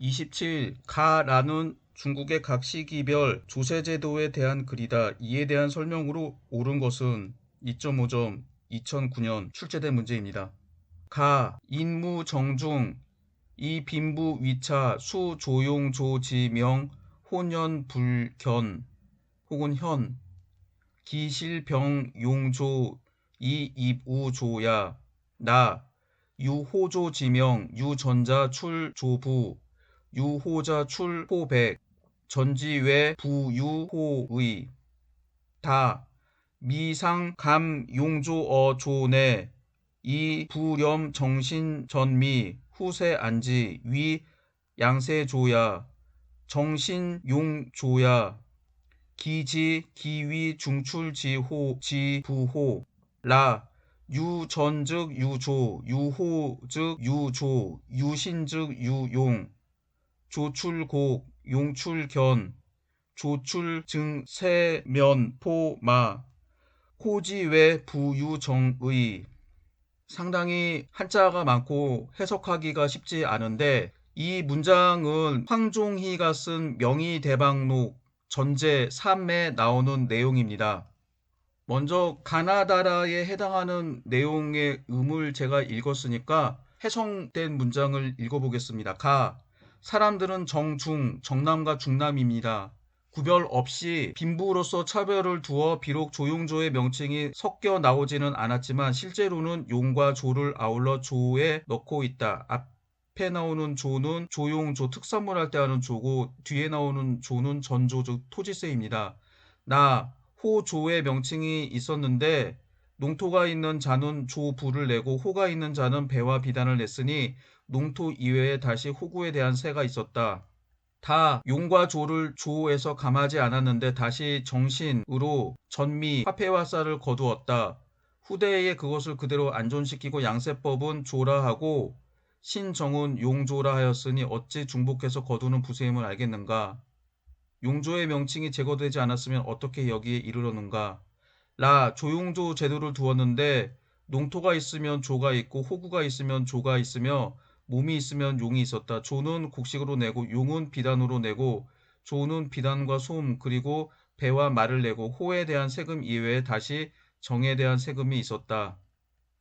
27. 가라는 중국의 각 시기별 조세제도에 대한 글이다. 이에 대한 설명으로 옳은 것은 2.5점 2009년 출제된 문제입니다. 가, 인무 정중, 이 빈부 위차, 수 조용 조지명, 혼연 불견 혹은 현, 기실 병 용조, 이 입우 조야, 나, 유호조 지명, 유전자 출조부, 유호자 출호백, 전지외 부유호의, 다, 미상 감 용조어 조내, 이 부렴 정신 전미, 후세 안지, 위 양세조야, 정신 용조야, 기지 기위 중출지호 지부호, 라 유전 즉 유조, 유호 즉 유조, 유신 즉 유용, 조출곡 용출견, 조출증세면포마, 호지외 부유정의. 상당히 한자가 많고 해석하기가 쉽지 않은데 이 문장은 황종희가 쓴 명의대방록 전제 3에 나오는 내용입니다. 먼저 가나다라에 해당하는 내용의 음을 제가 읽었으니까 해석된 문장을 읽어보겠습니다. 가, 사람들은 정중, 정남과 중남입니다. 구별 없이 빈부로서 차별을 두어 비록 조용조의 명칭이 섞여 나오지는 않았지만 실제로는 용과 조를 아울러 조에 넣고 있다. 앞에 나오는 조는 조용조, 특산물 할 때 하는 조고 뒤에 나오는 조는 전조, 즉 토지세입니다. 나, 호조의 명칭이 있었는데 농토가 있는 자는 조부를 내고 호가 있는 자는 배와 비단을 냈으니 농토 이외에 다시 호구에 대한 세가 있었다. 다 용과 조를 조에서 감하지 않았는데 다시 정신으로 전미 화폐와 쌀을 거두었다. 후대에 그것을 그대로 안존시키고 양세법은 조라 하고 신정은 용조라 하였으니 어찌 중복해서 거두는 부세임을 알겠는가. 용조의 명칭이 제거되지 않았으면 어떻게 여기에 이르렀는가. 라 조용조 제도를 두었는데 농토가 있으면 조가 있고 호구가 있으면 조가 있으며 몸이 있으면 용이 있었다. 조는 곡식으로 내고 용은 비단으로 내고 조는 비단과 솜 그리고 배와 말을 내고 호에 대한 세금 이외에 다시 정에 대한 세금이 있었다.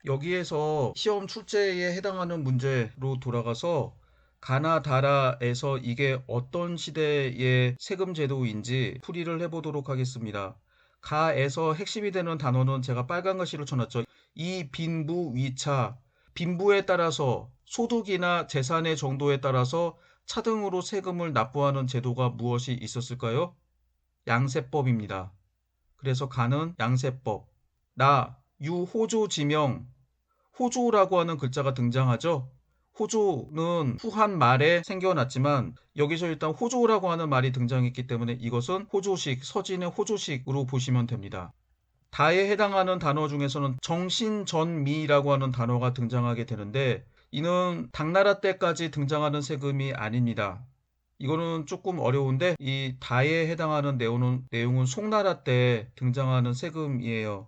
여기에서 시험 출제에 해당하는 문제로 돌아가서 가나다라에서 이게 어떤 시대의 세금 제도인지 풀이를 해보도록 하겠습니다. 가에서 핵심이 되는 단어는 제가 빨간 글씨로 쳐놨죠. 이 빈부 위차, 빈부에 따라서 소득이나 재산의 정도에 따라서 차등으로 세금을 납부하는 제도가 무엇이 있었을까요? 양세법입니다. 그래서 가는 양세법. 나, 유호조 지명, 호조라고 하는 글자가 등장하죠. 호조는 후한 말에 생겨났지만 여기서 일단 호조라고 하는 말이 등장했기 때문에 이것은 호조식, 서진의 호조식으로 보시면 됩니다. 다에 해당하는 단어 중에서는 정신전미라고 하는 단어가 등장하게 되는데 이는 당나라 때까지 등장하는 세금이 아닙니다. 이거는 조금 어려운데 이 다에 해당하는 내용은 송나라 때 등장하는 세금이에요.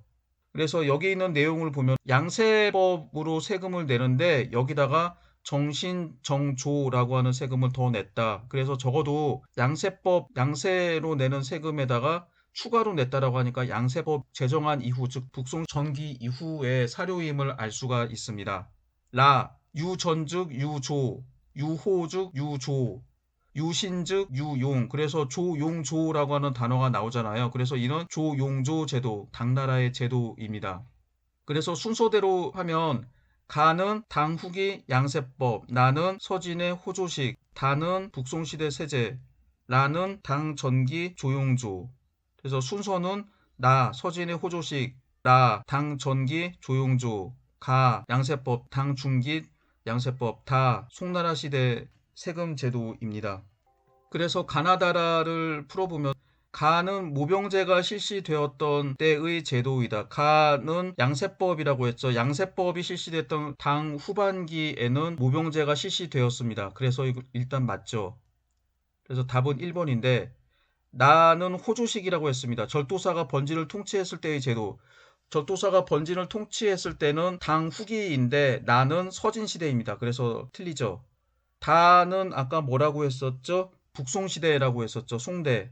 그래서 여기 있는 내용을 보면 양세법으로 세금을 내는데 여기다가 정신정조라고 하는 세금을 더 냈다. 그래서 적어도 양세법, 양세로 내는 세금에다가 추가로 냈다라고 하니까 양세법 제정한 이후, 즉 북송 전기 이후의 사료임을 알 수가 있습니다. 라, 유전즉 유조, 유호즉 유조, 유신즉 유용, 그래서 조용조라고 하는 단어가 나오잖아요. 그래서 이는 조용조 제도, 당나라의 제도입니다. 그래서 순서대로 하면 가는 당후기 양세법, 나는 서진의 호조식, 다는 북송시대 세제, 라는 당전기 조용조. 그래서 순서는 나 서진의 호조식, 라 당전기 조용조, 가 양세법, 당중기 양세법, 다 송나라 시대 세금 제도입니다. 그래서 가나다라를 풀어보면 가는 모병제가 실시되었던 때의 제도이다. 가는 양세법이라고 했죠. 양세법이 실시됐던 당 후반기에는 모병제가 실시되었습니다. 그래서 이거 일단 맞죠. 그래서 답은 1번인데 나는 호조식이라고 했습니다. 절도사가 번진을 통치했을 때의 제도. 절도사가 번진을 통치했을 때는 당 후기인데 나는 서진시대입니다. 그래서 틀리죠. 다는 아까 뭐라고 했었죠? 북송시대라고 했었죠. 송대.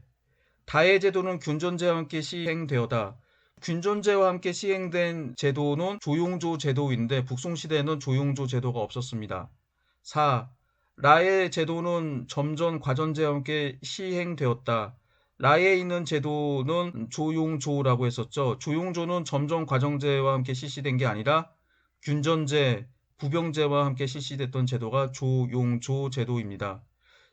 다의 제도는 균전제와 함께 시행되었다. 균전제와 함께 시행된 제도는 조용조 제도인데 북송시대에는 조용조 제도가 없었습니다. 4. 라의 제도는 점전 과전제와 함께 시행되었다. 라에 있는 제도는 조용조라고 했었죠. 조용조는 점전 과정제와 함께 실시된 게 아니라 균전제, 부병제와 함께 실시됐던 제도가 조용조 제도입니다.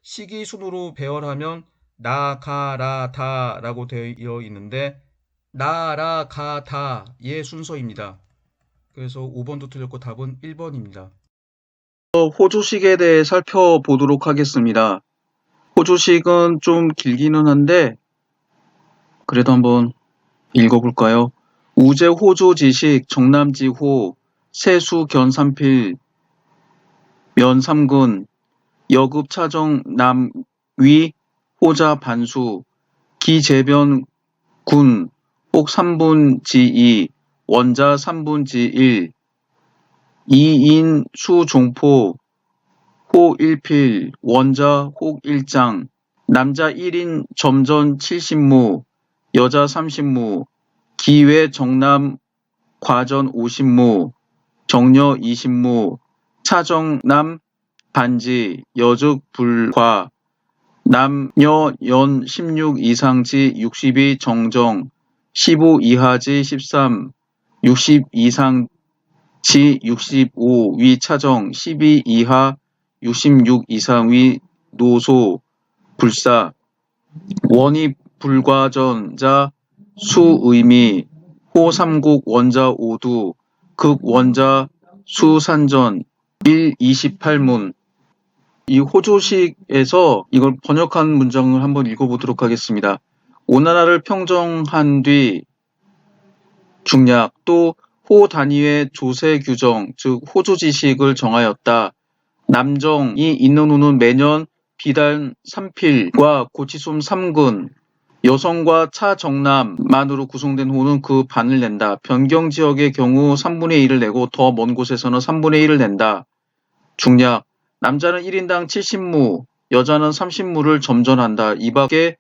시기 순으로 배열하면 나가라다라고 되어 있는데 나라가다의 순서입니다. 그래서 5번도 틀렸고 답은 1번입니다. 호주식에 대해 살펴보도록 하겠습니다. 호주식은 좀 길기는 한데 그래도 한번 읽어볼까요? 우제 호조지식 정남지호 세수 견삼필 면삼근 여급 차정 남위 호자 반수 기재변 군 혹 3분 지2 원자 3분 지1 이인 수종포 호 1필 원자 혹 1장 남자 1인 점전 70무 여자 30무 기외 정남 과전 50무 정녀 20무 차정남 반지 여즉 불과 남녀 연 16 이상지 62 정정 15 이하지 13 60 이상지 65 위 차정 12 이하 66 이상 위 노소 불사 원이 불과전자 수의미 호삼국 원자 오두 극 원자 수산전 1 28문 이 호조식에서 이걸 번역한 문장을 한번 읽어보도록 하겠습니다. 오나라를 평정한 뒤 중략 또 호 단위의 조세 규정 즉 호조지식을 정하였다. 남정이 있는 후는 매년 비단 3필과 고치솜 3근 여성과 차정남만으로 구성된 호는 그 반을 낸다. 변경지역의 경우 3분의 1을 내고 더 먼 곳에서는 3분의 1을 낸다. 중략 남자는 1인당 70무, 여자는 30무를 점전한다. 이 밖에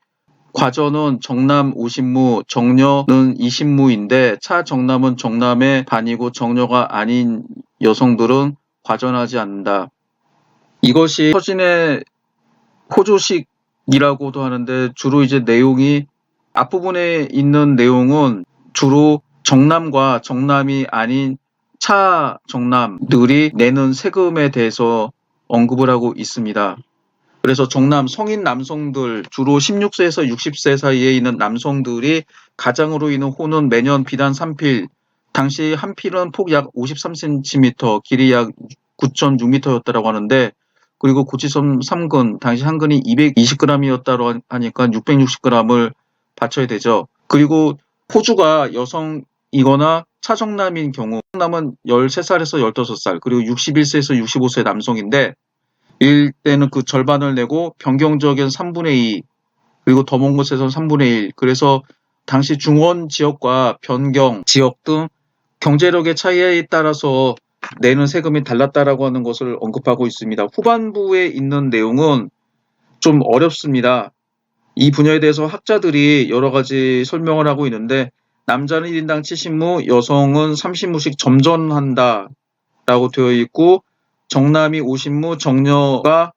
과전은 정남 50무, 정녀는 20무인데 차정남은 정남의 반이고 정녀가 아닌 여성들은 과전하지 않는다. 이것이 서진의 호조식이라고도 하는데 주로 이제 내용이 앞부분에 있는 내용은 주로 정남과 정남이 아닌 차정남들이 내는 세금에 대해서 언급을 하고 있습니다. 그래서 정남 성인 남성들 주로 16세에서 60세 사이에 있는 남성들이 가장으로 있는 호는 매년 비단 3필 당시 한 필은 폭 약 53cm 길이 약 9.6m였다고 하는데 그리고 고치솜 3근 당시 한 근이 220g이었다고 하니까 660g을 바쳐야 되죠. 그리고 호주가 여성이거나 차정남인 경우 남은 13살에서 15살 그리고 61세에서 65세 남성인데 일 때는 그 절반을 내고 변경 지역에는 3분의 2 그리고 더 먼 곳에서는 3분의 1 그래서 당시 중원 지역과 변경 지역 등 경제력의 차이에 따라서 내는 세금이 달랐다라고 하는 것을 언급하고 있습니다. 후반부에 있는 내용은 좀 어렵습니다. 이 분야에 대해서 학자들이 여러 가지 설명을 하고 있는데 남자는 1인당 70무, 여성은 30무씩 점전한다 라고 되어 있고 정남이 50무, 정녀가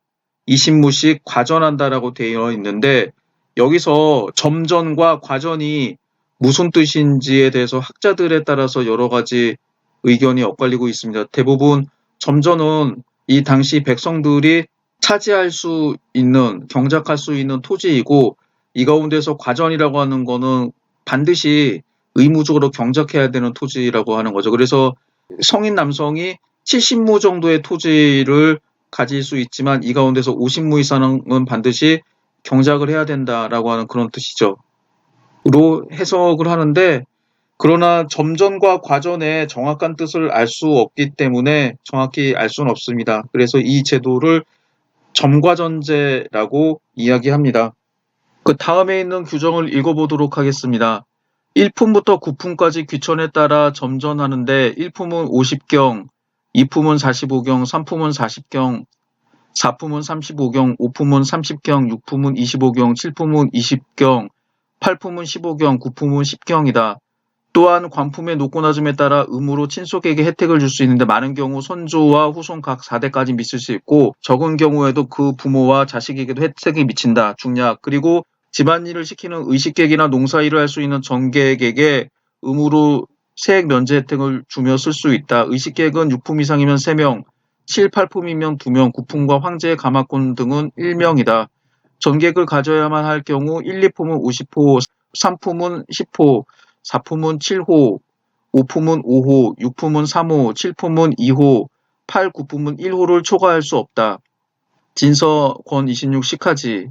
20무씩 과전한다라고 되어 있는데 여기서 점전과 과전이 무슨 뜻인지에 대해서 학자들에 따라서 여러 가지 의견이 엇갈리고 있습니다. 대부분 점전은 이 당시 백성들이 차지할 수 있는, 경작할 수 있는 토지이고 이 가운데서 과전이라고 하는 거는 반드시 의무적으로 경작해야 되는 토지라고 하는 거죠. 그래서 성인 남성이 70무 정도의 토지를 가질 수 있지만 이 가운데서 50무 이상은 반드시 경작을 해야 된다라고 하는 그런 뜻이죠. 로 해석을 하는데 그러나 점전과 과전의 정확한 뜻을 알 수 없기 때문에 정확히 알 수는 없습니다. 그래서 이 제도를 점과전제라고 이야기합니다. 그 다음에 있는 규정을 읽어보도록 하겠습니다. 1품부터 9품까지 귀천에 따라 점전하는데 1품은 50경, 2품은 45경, 3품은 40경, 4품은 35경, 5품은 30경, 6품은 25경, 7품은 20경, 8품은 15경, 9품은 10경이다. 또한 관품의 높고낮음에 따라 음으로 친속에게 혜택을 줄 수 있는데 많은 경우 선조와 후손 각 4대까지 미칠 수 있고 적은 경우에도 그 부모와 자식에게도 혜택이 미친다. 중략. 그리고 집안일을 시키는 의식객이나 농사일을 할 수 있는 정객에게 음으로 세액 면제 혜택을 주며 쓸 수 있다. 의식객은 6품 이상이면 3명, 7, 8품이면 2명, 9품과 황제의 가마권 등은 1명이다. 전객을 가져야만 할 경우 1, 2품은 50호, 3품은 10호, 4품은 7호, 5품은 5호, 6품은 3호, 7품은 2호, 8, 9품은 1호를 초과할 수 없다. 진서 권 26 시카지.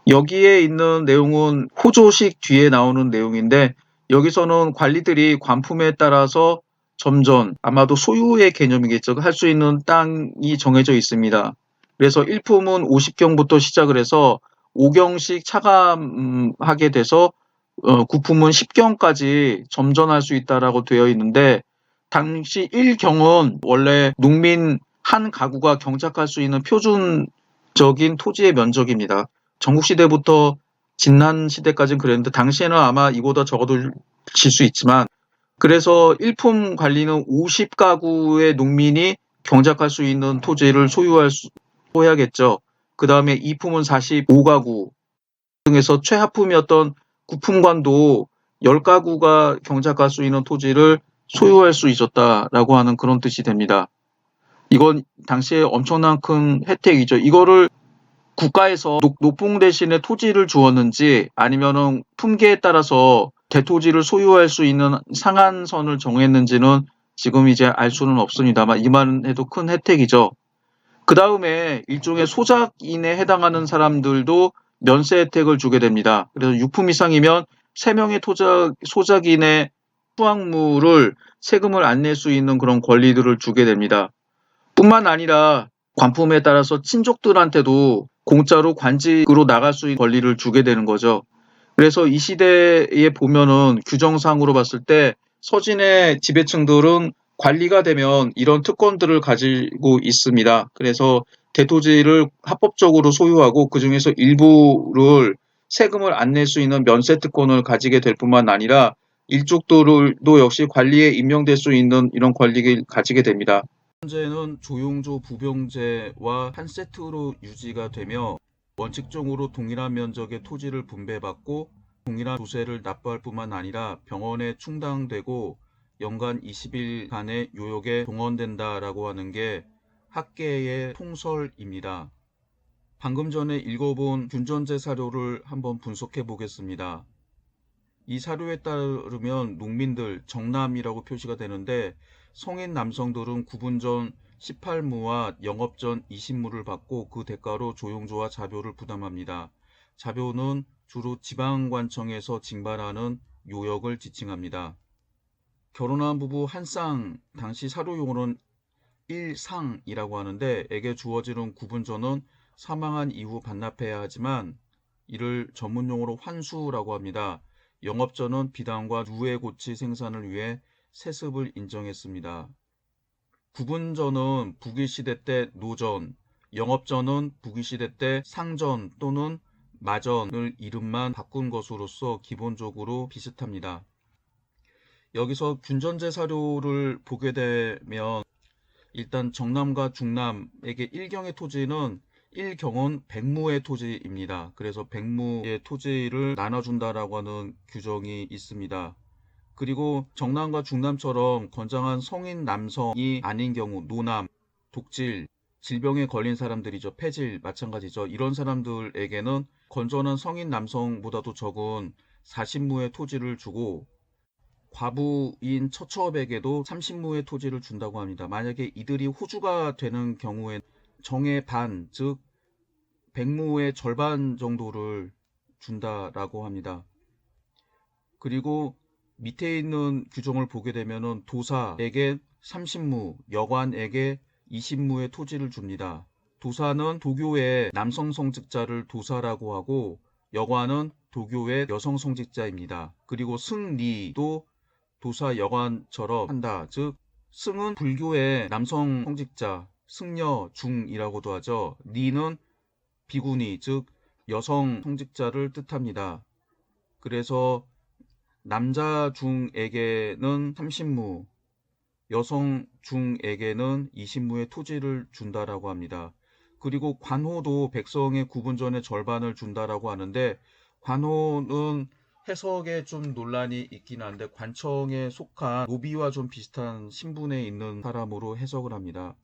여기에 있는 내용은 호조식 뒤에 나오는 내용인데 여기서는 관리들이 관품에 따라서 점전, 아마도 소유의 개념이겠죠. 할 수 있는 땅이 정해져 있습니다. 그래서 1품은 50경부터 시작을 해서 5경씩 차감하게 돼서 9품은 10경까지 점전할 수 있다라고 되어 있는데 당시 1경은 원래 농민 한 가구가 경작할 수 있는 표준적인 토지의 면적입니다. 전국시대부터 진난시대까지는 그랬는데 당시에는 아마 이보다 적어도 질 수 있지만 그래서 1품 관리는 50가구의 농민이 경작할 수 있는 토지를 소유해야겠죠. 그 다음에 2품은 45가구 등에서 최하품이었던 9품관도 10가구가 경작할 수 있는 토지를 소유할 수 있었다라고 하는 그런 뜻이 됩니다. 이건 당시에 엄청난 큰 혜택이죠. 이거를 국가에서 노봉 대신에 토지를 주었는지 아니면은 품계에 따라서 대토지를 소유할 수 있는 상한선을 정했는지는 지금 이제 알 수는 없습니다만 이만 해도 큰 혜택이죠. 그 다음에 일종의 소작인에 해당하는 사람들도 면세 혜택을 주게 됩니다. 그래서 6품 이상이면 3명의 소작인의 수확물을 세금을 안 낼 수 있는 그런 권리들을 주게 됩니다. 뿐만 아니라 관품에 따라서 친족들한테도 공짜로 관직으로 나갈 수 있는 권리를 주게 되는 거죠. 그래서 이 시대에 보면은 규정상으로 봤을 때 서진의 지배층들은 관리가 되면 이런 특권들을 가지고 있습니다. 그래서 대토지를 합법적으로 소유하고 그중에서 일부를 세금을 안 낼 수 있는 면세 특권을 가지게 될 뿐만 아니라 일족들도 역시 관리에 임명될 수 있는 이런 권리를 가지게 됩니다. 현재는 조용조 부병제와 한 세트로 유지가 되며 원칙적으로 동일한 면적의 토지를 분배받고 동일한 조세를 납부할 뿐만 아니라 병원에 충당되고 연간 20일간의 요역에 동원된다라고 하는 게 학계의 통설입니다. 방금 전에 읽어본 균전제 사료를 한번 분석해 보겠습니다. 이 사료에 따르면 농민들, 정남이라고 표시가 되는데 성인 남성들은 구분전 18무와 영업전 20무를 받고 그 대가로 조용조와 자료를 부담합니다. 자료는 주로 지방관청에서 징발하는 요역을 지칭합니다. 결혼한 부부 한 쌍, 당시 사료 용어는 1상이라고 하는데 에게 주어지는 구분전은 사망한 이후 반납해야 하지만 이를 전문용어로 환수라고 합니다. 영업전은 비단과 누에고치 생산을 위해 세습을 인정했습니다. 구분전은 북일시대 때 노전, 영업전은 북일시대 때 상전 또는 마전을 이름만 바꾼 것으로서 기본적으로 비슷합니다. 여기서 균전제 사료를 보게 되면 일단 정남과 중남에게 1경의 토지는 1경은 100무의 토지입니다. 그래서 100무의 토지를 나눠준다라고 하는 규정이 있습니다. 그리고 정남과 중남처럼 건장한 성인 남성이 아닌 경우 노남, 독질, 질병에 걸린 사람들이죠. 폐질 마찬가지죠. 이런 사람들에게는 건전한 성인 남성보다도 적은 40무의 토지를 주고 과부인 처처업에게도 30무의 토지를 준다고 합니다. 만약에 이들이 호주가 되는 경우에 정의 반, 즉 100무의 절반 정도를 준다라고 합니다. 그리고 밑에 있는 규정을 보게 되면 도사에게 30무, 여관에게 20무의 토지를 줍니다. 도사는 도교의 남성 성직자를 도사라고 하고 여관은 도교의 여성 성직자입니다. 그리고 승리도 도사 여관처럼 한다. 즉 승은 불교의 남성 성직자, 승려 중이라고도 하죠. 니는 비구니, 즉 여성 성직자를 뜻합니다. 그래서 남자 중에게는 30무, 여성 중에게는 20무의 토지를 준다라고 합니다. 그리고 관호도 백성의 구분전의 절반을 준다라고 하는데, 관호는 해석에 좀 논란이 있긴 한데 관청에 속한 노비와 좀 비슷한 신분에 있는 사람으로 해석을 합니다.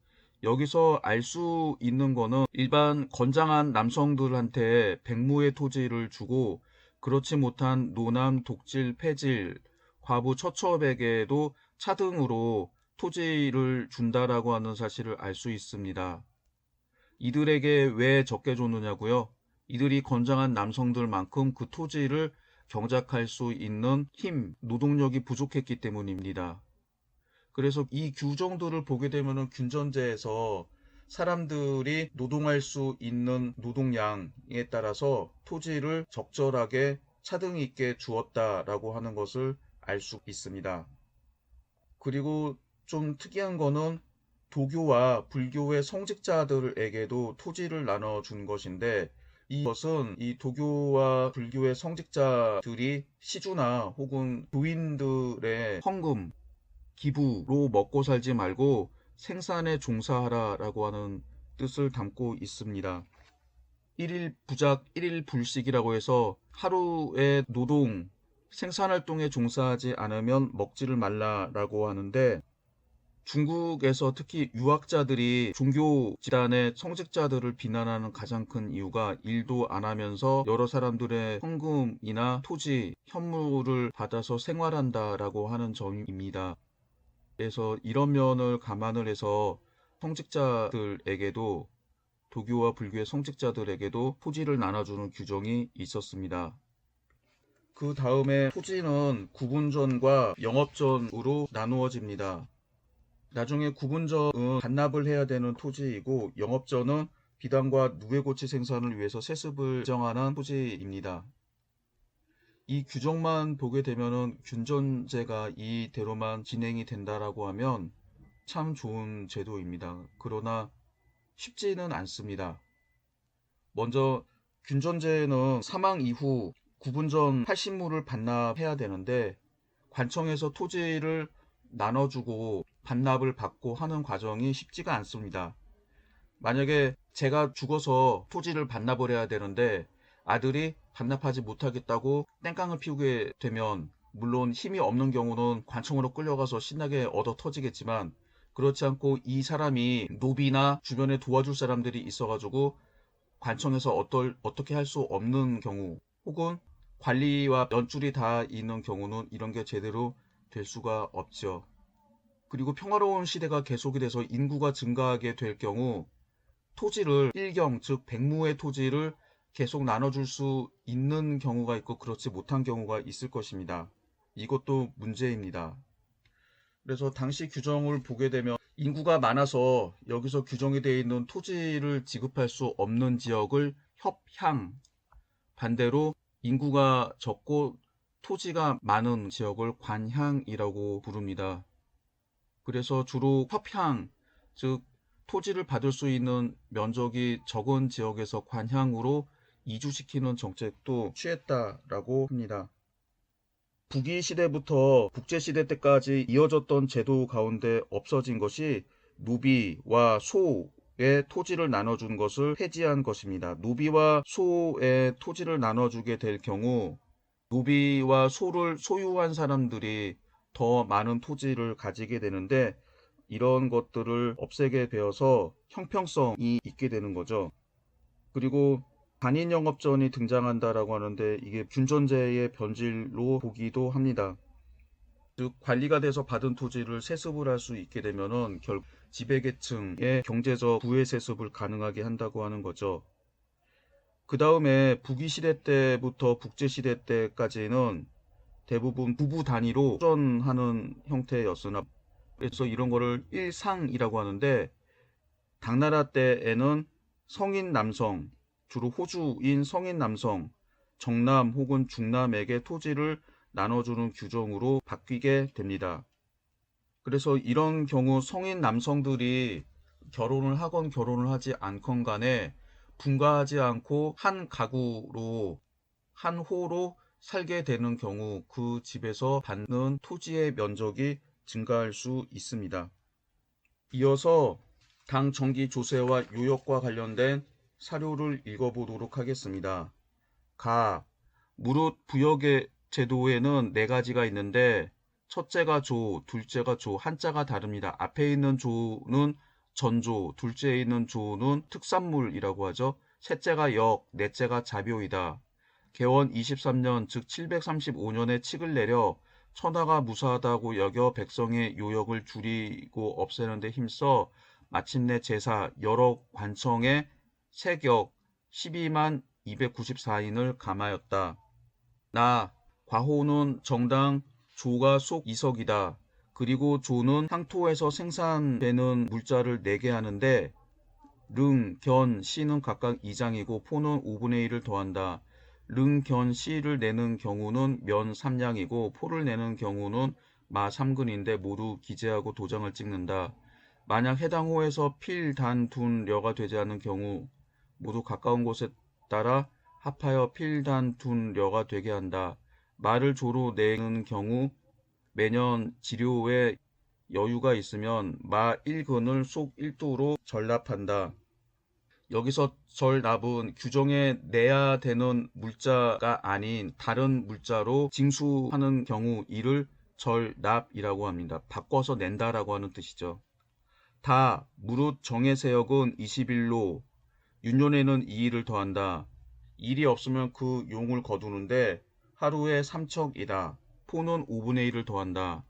여기서 알 수 있는 거는 일반 건장한 남성들한테 백무의 토지를 주고, 그렇지 못한 노남, 독질, 폐질, 과부, 처처백에도 차등으로 토지를 준다라고 하는 사실을 알 수 있습니다. 이들에게 왜 적게 줬느냐고요? 이들이 건장한 남성들만큼 그 토지를 경작할 수 있는 힘, 노동력이 부족했기 때문입니다. 그래서 이 규정들을 보게 되면은 균전제에서 사람들이 노동할 수 있는 노동량에 따라서 토지를 적절하게 차등 있게 주었다라고 하는 것을 알 수 있습니다. 그리고 좀 특이한 거는 도교와 불교의 성직자들에게도 토지를 나눠준 것인데, 이것은 이 도교와 불교의 성직자들이 시주나 혹은 교인들의 헌금, 기부로 먹고 살지 말고 생산에 종사하라라고 하는 뜻을 담고 있습니다. 1일 부작, 1일 불식이라고 해서 하루의 노동, 생산활동에 종사하지 않으면 먹지를 말라라고 하는데, 중국에서 특히 유학자들이 종교 집단의 성직자들을 비난하는 가장 큰 이유가 일도 안 하면서 여러 사람들의 헌금이나 토지, 현물을 받아서 생활한다라고 하는 점입니다. 그래서 이런 면을 감안을 해서 성직자들에게도, 도교와 불교의 성직자들에게도 토지를 나눠주는 규정이 있었습니다. 그 다음에 토지는 구분전과 영업전으로 나누어집니다. 나중에 구분전은 반납을 해야 되는 토지이고, 영업전은 비단과 누에고치 생산을 위해서 세습을 정하는 토지입니다. 이 규정만 보게 되면은 균전제가 이대로만 진행이 된다라고 하면 참 좋은 제도입니다. 그러나 쉽지는 않습니다. 먼저 균전제는 사망 이후 구분전 80무를 반납해야 되는데, 관청에서 토지를 나눠주고 반납을 받고 하는 과정이 쉽지가 않습니다. 만약에 제가 죽어서 토지를 반납을 해야 되는데 아들이 반납하지 못하겠다고 땡깡을 피우게 되면, 물론 힘이 없는 경우는 관청으로 끌려가서 신나게 얻어 터지겠지만, 그렇지 않고 이 사람이 노비나 주변에 도와줄 사람들이 있어가지고 관청에서 어떻게 할 수 없는 경우, 혹은 관리와 연줄이 다 있는 경우는 이런 게 제대로 될 수가 없죠. 그리고 평화로운 시대가 계속이 돼서 인구가 증가하게 될 경우 토지를 일경, 즉 백무의 토지를 계속 나눠줄 수 있는 경우가 있고 그렇지 못한 경우가 있을 것입니다. 이것도 문제입니다. 그래서 당시 규정을 보게 되면 인구가 많아서 여기서 규정이 되어 있는 토지를 지급할 수 없는 지역을 협향, 반대로 인구가 적고 토지가 많은 지역을 관향이라고 부릅니다. 그래서 주로 협향, 즉 토지를 받을 수 있는 면적이 적은 지역에서 관향으로 이주시키는 정책도 취했다라고 합니다. 북이 시대부터 국제 시대 때까지 이어졌던 제도 가운데 없어진 것이 노비와 소의 토지를 나눠준 것을 폐지한 것입니다. 노비와 소의 토지를 나눠주게 될 경우 노비와 소를 소유한 사람들이 더 많은 토지를 가지게 되는데, 이런 것들을 없애게 되어서 형평성이 있게 되는 거죠. 그리고 반인영업전이 등장한다라고 하는데, 이게 균전제의 변질로 보기도 합니다. 즉 관리가 돼서 받은 토지를 세습을 할 수 있게 되면은 결국 지배계층의 경제적 부의 세습을 가능하게 한다고 하는 거죠. 그 다음에 북이시대 때부터 국제시대 때까지는 대부분 부부 단위로 후전하는 형태였으나, 그래서 이런 거를 일상이라고 하는데, 당나라 때에는 성인 남성, 주로 호주인 성인 남성, 정남 혹은 중남에게 토지를 나눠주는 규정으로 바뀌게 됩니다. 그래서 이런 경우 성인 남성들이 결혼을 하건 결혼을 하지 않건 간에 분가하지 않고 한 가구로 한 호로 살게 되는 경우 그 집에서 받는 토지의 면적이 증가할 수 있습니다. 이어서 당 정기 조세와 요역과 관련된 사료를 읽어보도록 하겠습니다. 가, 무릇 부역의 제도에는 네 가지가 있는데 첫째가 조, 둘째가 조, 한자가 다릅니다. 앞에 있는 조는 전조, 둘째에 있는 조는 특산물이라고 하죠. 셋째가 역, 넷째가 자묘이다. 개원 23년 즉 735년에 칙을 내려 천하가 무사하다고 여겨 백성의 요역을 줄이고 없애는 데 힘써 마침내 제사 여러 관청에 세격 12만 294인을 감하였다. 나 과호는 정당 조가 속 이석이다. 그리고 조는 향토에서 생산되는 물자를 내게 하는데 릉, 견, 시는 각각 2장이고 포는 5분의 1을 더한다. 릉, 견, 시를 내는 경우는 면 3량이고 포를 내는 경우는 마 3근인데 모두 기재하고 도장을 찍는다. 만약 해당 호에서 필, 단, 둔, 려가 되지 않은 경우 모두 가까운 곳에 따라 합하여 필, 단, 둔, 려가 되게 한다. 말을 조로 내는 경우 매년 지료에 여유가 있으면 마 1근을 속 1도로 전납한다. 여기서 절납은 규정에 내야 되는 물자가 아닌 다른 물자로 징수하는 경우 이를 절납이라고 합니다. 바꿔서 낸다라고 하는 뜻이죠. 다 무릇 정해세역은 20일로 윤년에는 2일을 더한다. 일이 없으면 그 용을 거두는데 하루에 3척이다. 포는 5분의 1을 더한다.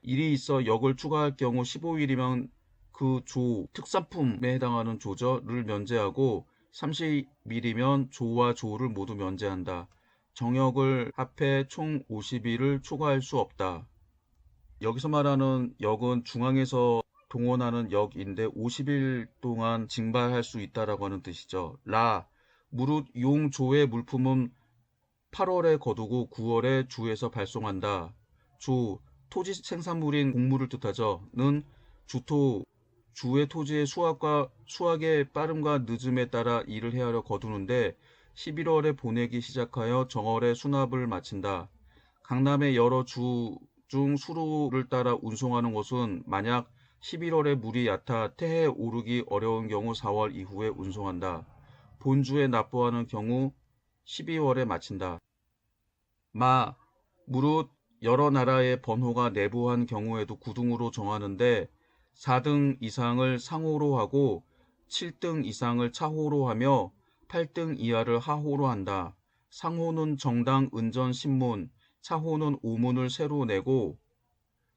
일이 있어 역을 추가할 경우 15일이면 그 조, 특산품에 해당하는 조저를 면제하고 30일이면 조와 조를 모두 면제한다. 정역을 합해 총 50일을 초과할 수 없다. 여기서 말하는 역은 중앙에서 동원하는 역인데 50일 동안 징발할 수 있다라고 하는 뜻이죠. 라, 무릇 용조의 물품은 8월에 거두고 9월에 주에서 발송한다. 조, 토지 생산물인 곡물을 뜻하죠. 는 주토, 주의 토지의 수확의 빠름과 늦음에 따라 일을 헤아려 거두는데 11월에 보내기 시작하여 정월에 수납을 마친다. 강남의 여러 주 중 수로를 따라 운송하는 것은 만약 11월에 물이 얕아 태해 오르기 어려운 경우 4월 이후에 운송한다. 본주에 납부하는 경우 12월에 마친다. 마, 무릇 여러 나라의 번호가 내부한 경우에도 구등으로 정하는데 4등 이상을 상호로 하고 7등 이상을 차호로 하며 8등 이하를 하호로 한다. 상호는 정당 은전 신문, 차호는 오문을 새로 내고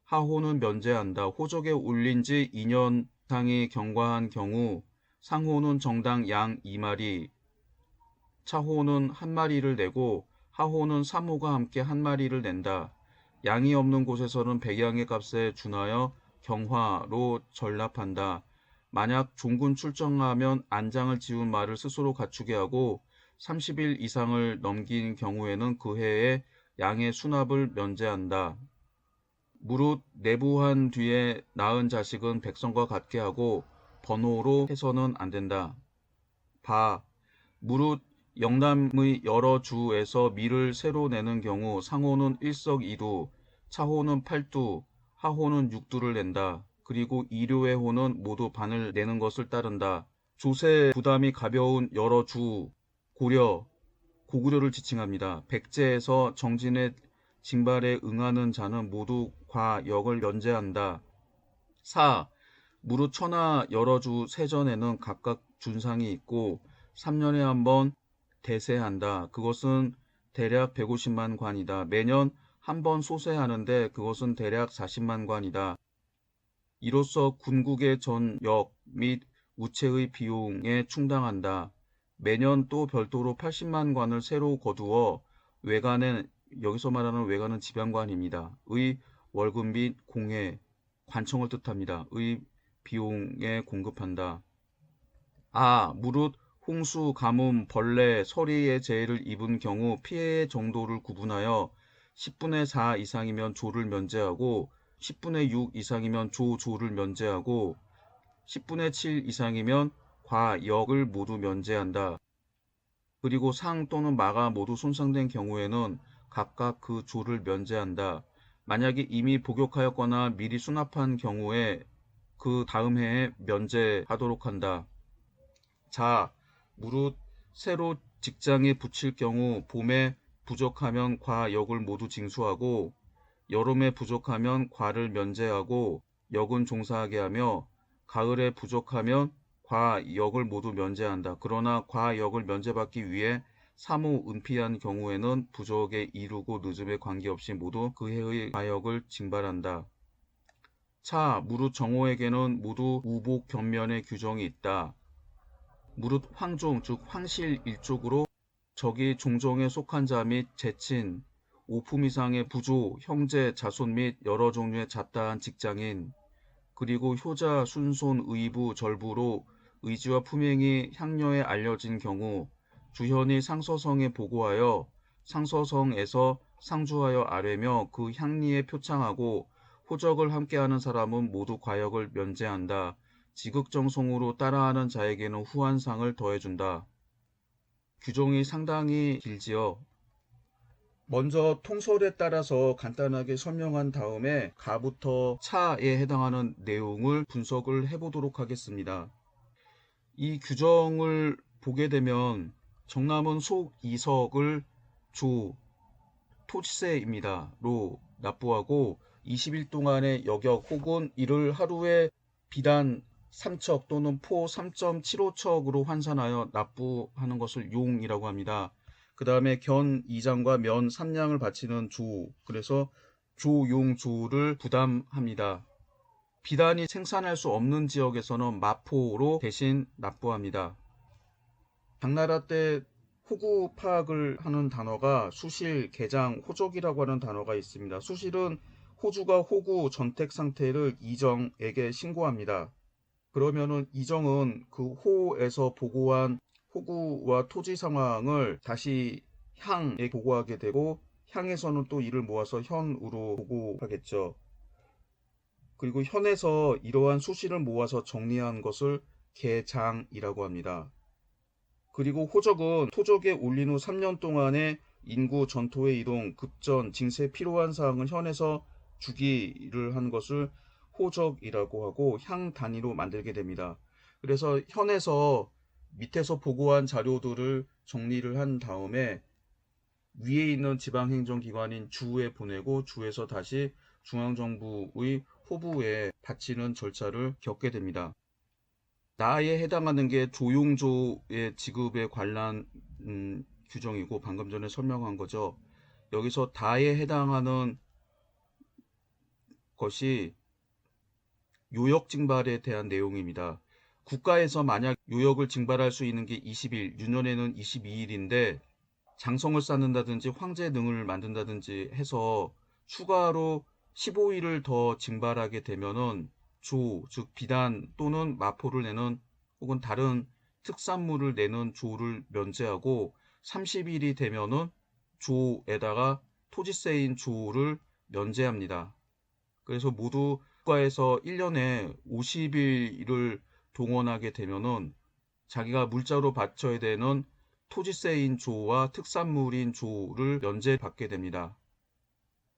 하호는 면제한다. 호적에 올린 지 2년 이상이 경과한 경우 상호는 정당 양 2마리, 차호는 1마리를 내고 하호는 3호가 함께 1마리를 낸다. 양이 없는 곳에서는 백양의 값에 준하여 경화로 전납한다. 만약 종군 출정하면 안장을 지운 말을 스스로 갖추게 하고 30일 이상을 넘긴 경우에는 그 해에 양의 수납을 면제한다. 무릇 내부한 뒤에 낳은 자식은 백성과 같게 하고 번호로 해서는 안 된다. 바, 무릇 영남의 여러 주에서 밀을 새로 내는 경우 상호는 1석 2두, 차호는 8두, 하호는 6두를 낸다. 그리고 이료의 호는 모두 반을 내는 것을 따른다. 조세 부담이 가벼운 여러 주, 고려, 고구려를 지칭합니다. 백제에서 정진의 징발에 응하는 자는 모두 과역을 면제한다. 4. 무릇 천하 여러 주 세전에는 각각 준상이 있고 3년에 한 번 대세한다. 그것은 대략 150만 관이다. 매년 한 번 소세하는데 그것은 대략 40만 관이다. 이로써 군국의 전역 및 우체의 비용에 충당한다. 매년 또 별도로 80만 관을 새로 거두어 외관은 여기서 말하는 외관은 지방관입니다. 의 월급 및 공회, 관청을 뜻합니다. 의 비용에 공급한다. 아, 무릇 홍수, 가뭄, 벌레, 서리의 재해를 입은 경우 피해의 정도를 구분하여 10분의 4 이상이면 조를 면제하고 10분의 6 이상이면 조를 면제하고 10분의 7 이상이면 과, 역을 모두 면제한다. 그리고 상 또는 마가 모두 손상된 경우에는 각각 그 조를 면제한다. 만약에 이미 복역하였거나 미리 수납한 경우에 그 다음 해에 면제하도록 한다. 자, 무릇 새로 직장에 붙일 경우 봄에 부족하면 과, 역을 모두 징수하고 여름에 부족하면 과를 면제하고 역은 종사하게 하며 가을에 부족하면 과, 역을 모두 면제한다. 그러나 과, 역을 면제받기 위해 사무 은피한 경우에는 부족에 이르고 늦음에 관계없이 모두 그 해의 과역을 징발한다. 차, 무릇 정호에게는 모두 우복 견면의 규정이 있다. 무릇 황종 즉 황실 일족으로 적이 종종에 속한 자 및 제친, 5품 이상의 부조, 형제, 자손 및 여러 종류의 잡다한 직장인, 그리고 효자, 순손, 의부, 절부로 의지와 품행이 향녀에 알려진 경우 주현이 상서성에 보고하여 상서성에서 상주하여 아뢰며 그 향리에 표창하고 호적을 함께하는 사람은 모두 과역을 면제한다. 지극정성으로 따라하는 자에게는 후한상을 더해준다. 규정이 상당히 길지요. 먼저 통설에 따라서 간단하게 설명한 다음에 가부터 차에 해당하는 내용을 분석을 해보도록 하겠습니다. 이 규정을 보게 되면 정남은 속 2석을 조, 토지세입니다.로 납부하고 20일 동안의 여격 혹은 이를 하루에 비단 3척 또는 포 3.75척으로 환산하여 납부하는 것을 용이라고 합니다. 그 다음에 견 2장과 면 3냥을 바치는 조, 그래서 조용조를 부담합니다. 비단이 생산할 수 없는 지역에서는 마포로 대신 납부합니다. 당나라 때 호구 파악을 하는 단어가 수실, 개장, 호족이라고 하는 단어가 있습니다. 수실은 호주가 호구 전택 상태를 이정에게 신고합니다. 그러면은 이정은 그 호에서 보고한 호구와 토지 상황을 다시 향에 보고하게 되고 향에서는 또 이를 모아서 현으로 보고하겠죠. 그리고 현에서 이러한 수실을 모아서 정리한 것을 개장이라고 합니다. 그리고 호적은 토적에 올린 후 3년 동안의 인구 전토의 이동, 급전, 징세에 필요한 사항을 현에서 주기를 한 것을 호적이라고 하고 향 단위로 만들게 됩니다. 그래서 현에서 밑에서 보고한 자료들을 정리를 한 다음에 위에 있는 지방행정기관인 주에 보내고 주에서 다시 중앙정부의 호부에 바치는 절차를 겪게 됩니다. 나에 해당하는 게 조용조의 지급에 관한 규정이고 방금 전에 설명한 거죠. 여기서 다에 해당하는 것이 요역 징발에 대한 내용입니다. 국가에서 만약 요역을 징발할 수 있는 게 20일, 유년에는 22일인데 장성을 쌓는다든지 황제 능을 만든다든지 해서 추가로 15일을 더 징발하게 되면은 조, 즉 비단 또는 마포를 내는 혹은 다른 특산물을 내는 조를 면제하고 30일이 되면은 조에다가 토지세인 조를 면제합니다. 그래서 모두 국가에서 1년에 50일을 동원하게 되면은 자기가 물자로 바쳐야 되는 토지세인 조와 특산물인 조를 면제받게 됩니다.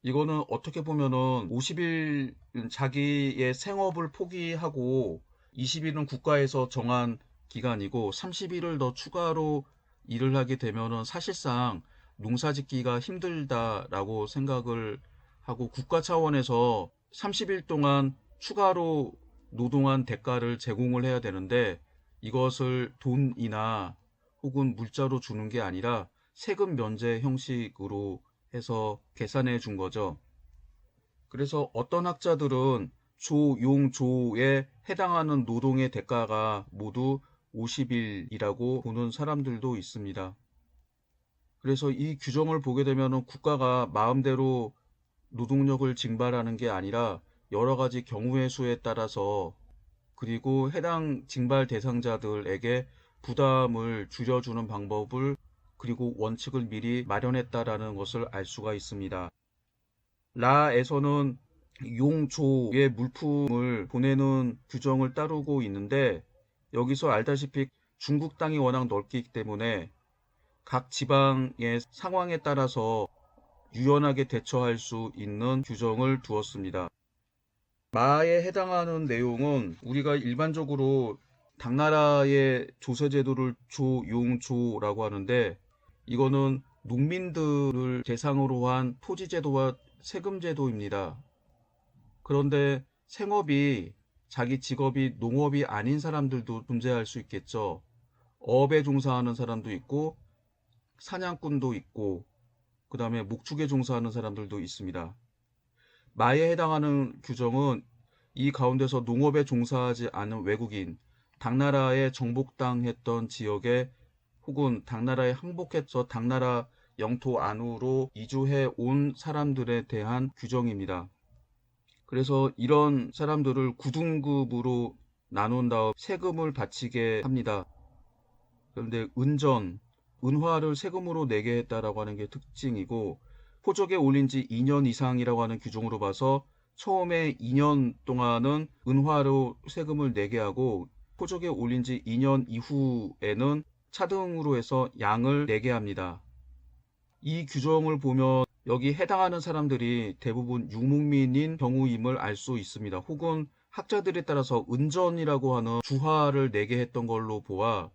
이거는 어떻게 보면은 50일 자기의 생업을 포기하고 20일은 국가에서 정한 기간이고 30일을 더 추가로 일을 하게 되면은 사실상 농사 짓기가 힘들다라고 생각을 하고 국가 차원에서 30일 동안 추가로 노동한 대가를 제공을 해야 되는데 이것을 돈이나 혹은 물자로 주는 게 아니라 세금 면제 형식으로 해서 계산해 준 거죠. 그래서 어떤 학자들은 조용조에 해당하는 노동의 대가가 모두 50일이라고 보는 사람들도 있습니다. 그래서 이 규정을 보게 되면 국가가 마음대로 노동력을 징발하는 게 아니라 여러 가지 경우의 수에 따라서 그리고 해당 징발 대상자들에게 부담을 줄여주는 방법을 그리고 원칙을 미리 마련했다라는 것을 알 수가 있습니다. 라에서는 용조의 물품을 보내는 규정을 따르고 있는데, 여기서 알다시피 중국 땅이 워낙 넓기 때문에 각 지방의 상황에 따라서 유연하게 대처할 수 있는 규정을 두었습니다. 마에 해당하는 내용은 우리가 일반적으로 당나라의 조세제도를 조용조라고 하는데, 이거는 농민들을 대상으로 한 토지제도와 세금제도입니다. 그런데 생업이, 자기 직업이 농업이 아닌 사람들도 존재할 수 있겠죠. 어업에 종사하는 사람도 있고 사냥꾼도 있고 그 다음에 목축에 종사하는 사람들도 있습니다. 마에 해당하는 규정은 이 가운데서 농업에 종사하지 않은 외국인, 당나라에 정복당했던 지역에 혹은 당나라에 항복해서 당나라 영토 안으로 이주해 온 사람들에 대한 규정입니다. 그래서 이런 사람들을 9등급으로 나눈 다음 세금을 바치게 합니다. 그런데 은화를 세금으로 내게 했다라고 하는 게 특징이고, 포적에 올린 지 2년 이상이라고 하는 규정으로 봐서 처음에 2년 동안은 은화로 세금을 내게 하고, 포적에 올린 지 2년 이후에는 차등으로 해서 양을 내게 합니다. 이 규정을 보면 여기 해당하는 사람들이 대부분 유목민인 경우임을 알 수 있습니다. 혹은 학자들에 따라서 은전이라고 하는 주화를 내게 했던 걸로 보아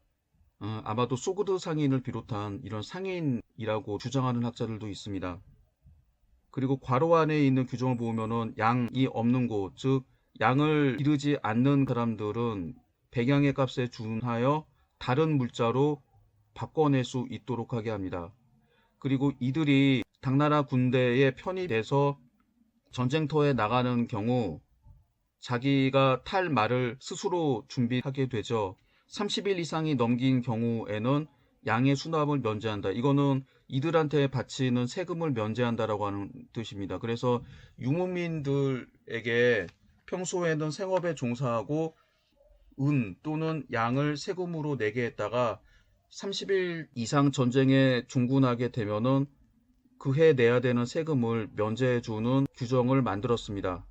아마도 소그드 상인을 비롯한 이런 상인이라고 주장하는 학자들도 있습니다. 그리고 괄호 안에 있는 규정을 보면은 양이 없는 곳, 즉 양을 기르지 않는 사람들은 백양의 값에 준하여 다른 물자로 바꿔낼 수 있도록 하게 합니다. 그리고 이들이 당나라 군대에 편입돼서 전쟁터에 나가는 경우 자기가 탈 말을 스스로 준비하게 되죠. 30일 이상이 넘긴 경우에는 양의 수납을 면제한다. 이거는 이들한테 바치는 세금을 면제한다라고 하는 뜻입니다. 그래서 유목민들에게 평소에는 생업에 종사하고 은 또는 양을 세금으로 내게 했다가 30일 이상 전쟁에 종군하게 되면은 그해 내야 되는 세금을 면제해주는 규정을 만들었습니다.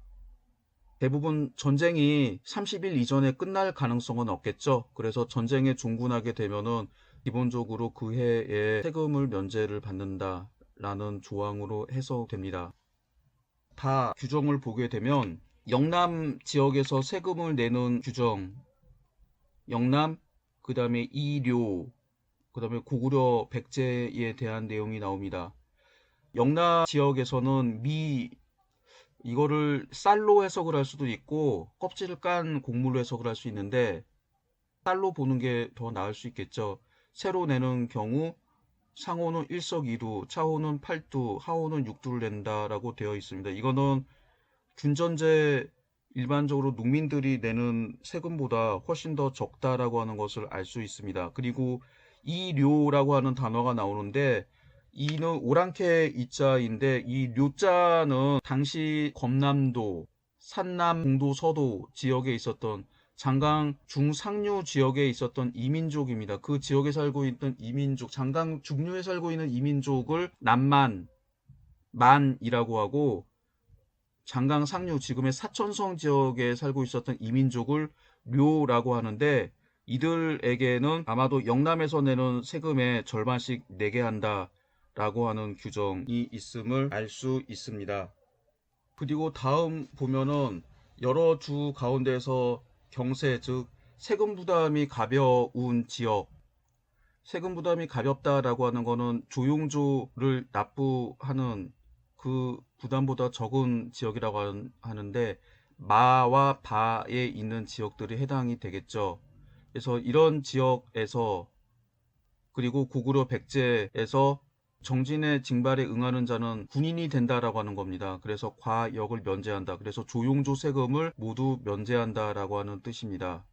대부분 전쟁이 30일 이전에 끝날 가능성은 없겠죠. 그래서 전쟁에 종군하게 되면은 기본적으로 그 해에 세금을 면제를 받는다라는 조항으로 해석됩니다. 다 규정을 보게 되면 영남 지역에서 세금을 내는 규정, 영남, 그 다음에 이료, 그 다음에 고구려 백제에 대한 내용이 나옵니다. 영남 지역에서는 이거를 쌀로 해석을 할 수도 있고 껍질을 깐 곡물로 해석을 할 수 있는데, 쌀로 보는 게 더 나을 수 있겠죠. 세로 내는 경우 상호는 일석이루, 차호는 8두, 하호는 6두를 낸다라고 되어 있습니다. 이거는 균전제 일반적으로 농민들이 내는 세금보다 훨씬 더 적다라고 하는 것을 알 수 있습니다. 그리고 이료라고 하는 단어가 나오는데, 이는 오랑캐 이자인데 이 료자는 당시 검남도, 산남, 동도, 서도 지역에 있었던 장강 중상류 지역에 있었던 이민족입니다. 그 지역에 살고 있던 이민족, 장강 중류에 살고 있는 이민족을 만이라고 하고, 장강 상류 지금의 사천성 지역에 살고 있었던 이민족을 료라고 하는데, 이들에게는 아마도 영남에서 내는 세금의 절반씩 내게 한다라고 하는 규정이 있음을 알 수 있습니다. 그리고 다음 보면은 여러 주 가운데서 경세, 즉 세금 부담이 가벼운 지역, 세금 부담이 가볍다라고 하는 거는 조용조를 납부하는 그 부담보다 적은 지역이라고 하는데, 마와 바에 있는 지역들이 해당이 되겠죠. 그래서 이런 지역에서, 그리고 고구려 백제에서 정진의 징발에 응하는 자는 군인이 된다라고 하는 겁니다. 그래서 과역을 면제한다. 그래서 조용조 세금을 모두 면제한다라고 하는 뜻입니다.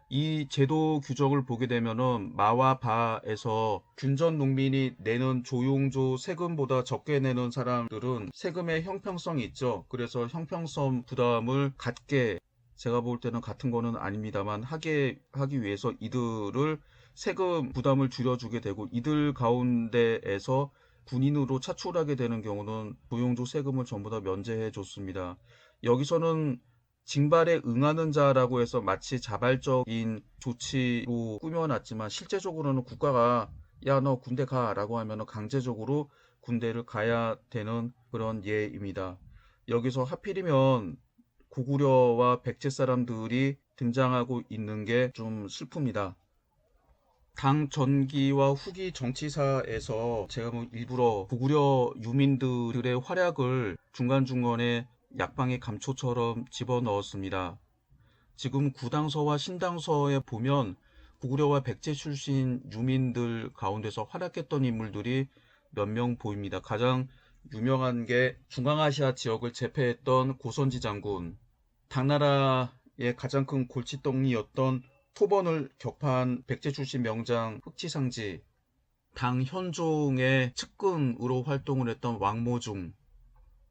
이 제도 규정을 보게 되면은 마와 바에서 균전 농민이 내는 조용조 세금보다 적게 내는 사람들은 세금의 형평성이 있죠. 그래서 형평성 부담을 갖게, 제가 볼 때는 같은 거는 아닙니다만 하기 위해서 이들을 세금 부담을 줄여주게 되고, 이들 가운데에서 군인으로 차출하게 되는 경우는 고용조 세금을 전부 다 면제해 줬습니다. 여기서는 징발에 응하는 자라고 해서 마치 자발적인 조치로 꾸며놨지만 실제적으로는 국가가 야, 너 군대 가라고 하면 강제적으로 군대를 가야 되는 그런 예입니다. 여기서 하필이면 고구려와 백제 사람들이 등장하고 있는 게 좀 슬픕니다. 당 전기와 후기 정치사에서 제가 뭐 일부러 고구려 유민들의 활약을 중간중간에 약방의 감초처럼 집어넣었습니다. 지금 구당서와 신당서에 보면 고구려와 백제 출신 유민들 가운데서 활약했던 인물들이 몇 명 보입니다. 가장 유명한 게 중앙아시아 지역을 제패했던 고선지 장군, 당나라의 가장 큰 골칫덩이였던 토번을 격파한 백제 출신 명장 흑치상지, 당 현종의 측근으로 활동을 했던 왕모중,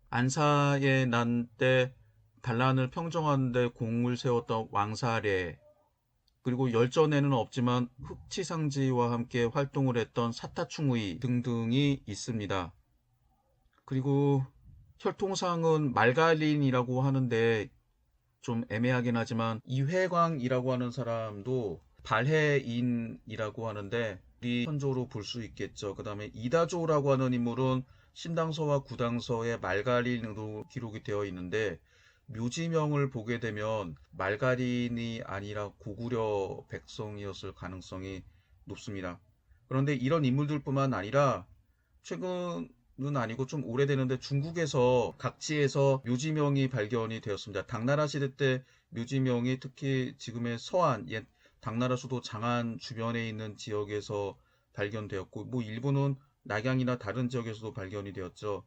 안사의 난 때 반란을 평정하는 데 공을 세웠던 왕사례, 그리고 열전에는 없지만 흑치상지와 함께 활동을 했던 사타충의 등등이 있습니다. 그리고 혈통상은 말갈린이라고 하는데 좀 애매하긴 하지만 이회광이라고 하는 사람도 발해인이라고 하는데 우리 선조로 볼 수 있겠죠. 그 다음에 이다조라고 하는 인물은 신당서와 구당서에 말갈인으로 기록이 되어 있는데 묘지명을 보게 되면 말갈인이 아니라 고구려 백성이었을 가능성이 높습니다. 그런데 이런 인물들뿐만 아니라 최근은 아니고 좀 오래되는데 중국에서 각지에서 묘지명이 발견이 되었습니다. 당나라 시대 때 묘지명이 특히 지금의 서안, 옛 당나라 수도 장안 주변에 있는 지역에서 발견되었고, 뭐 일부는 낙양이나 다른 지역에서도 발견이 되었죠.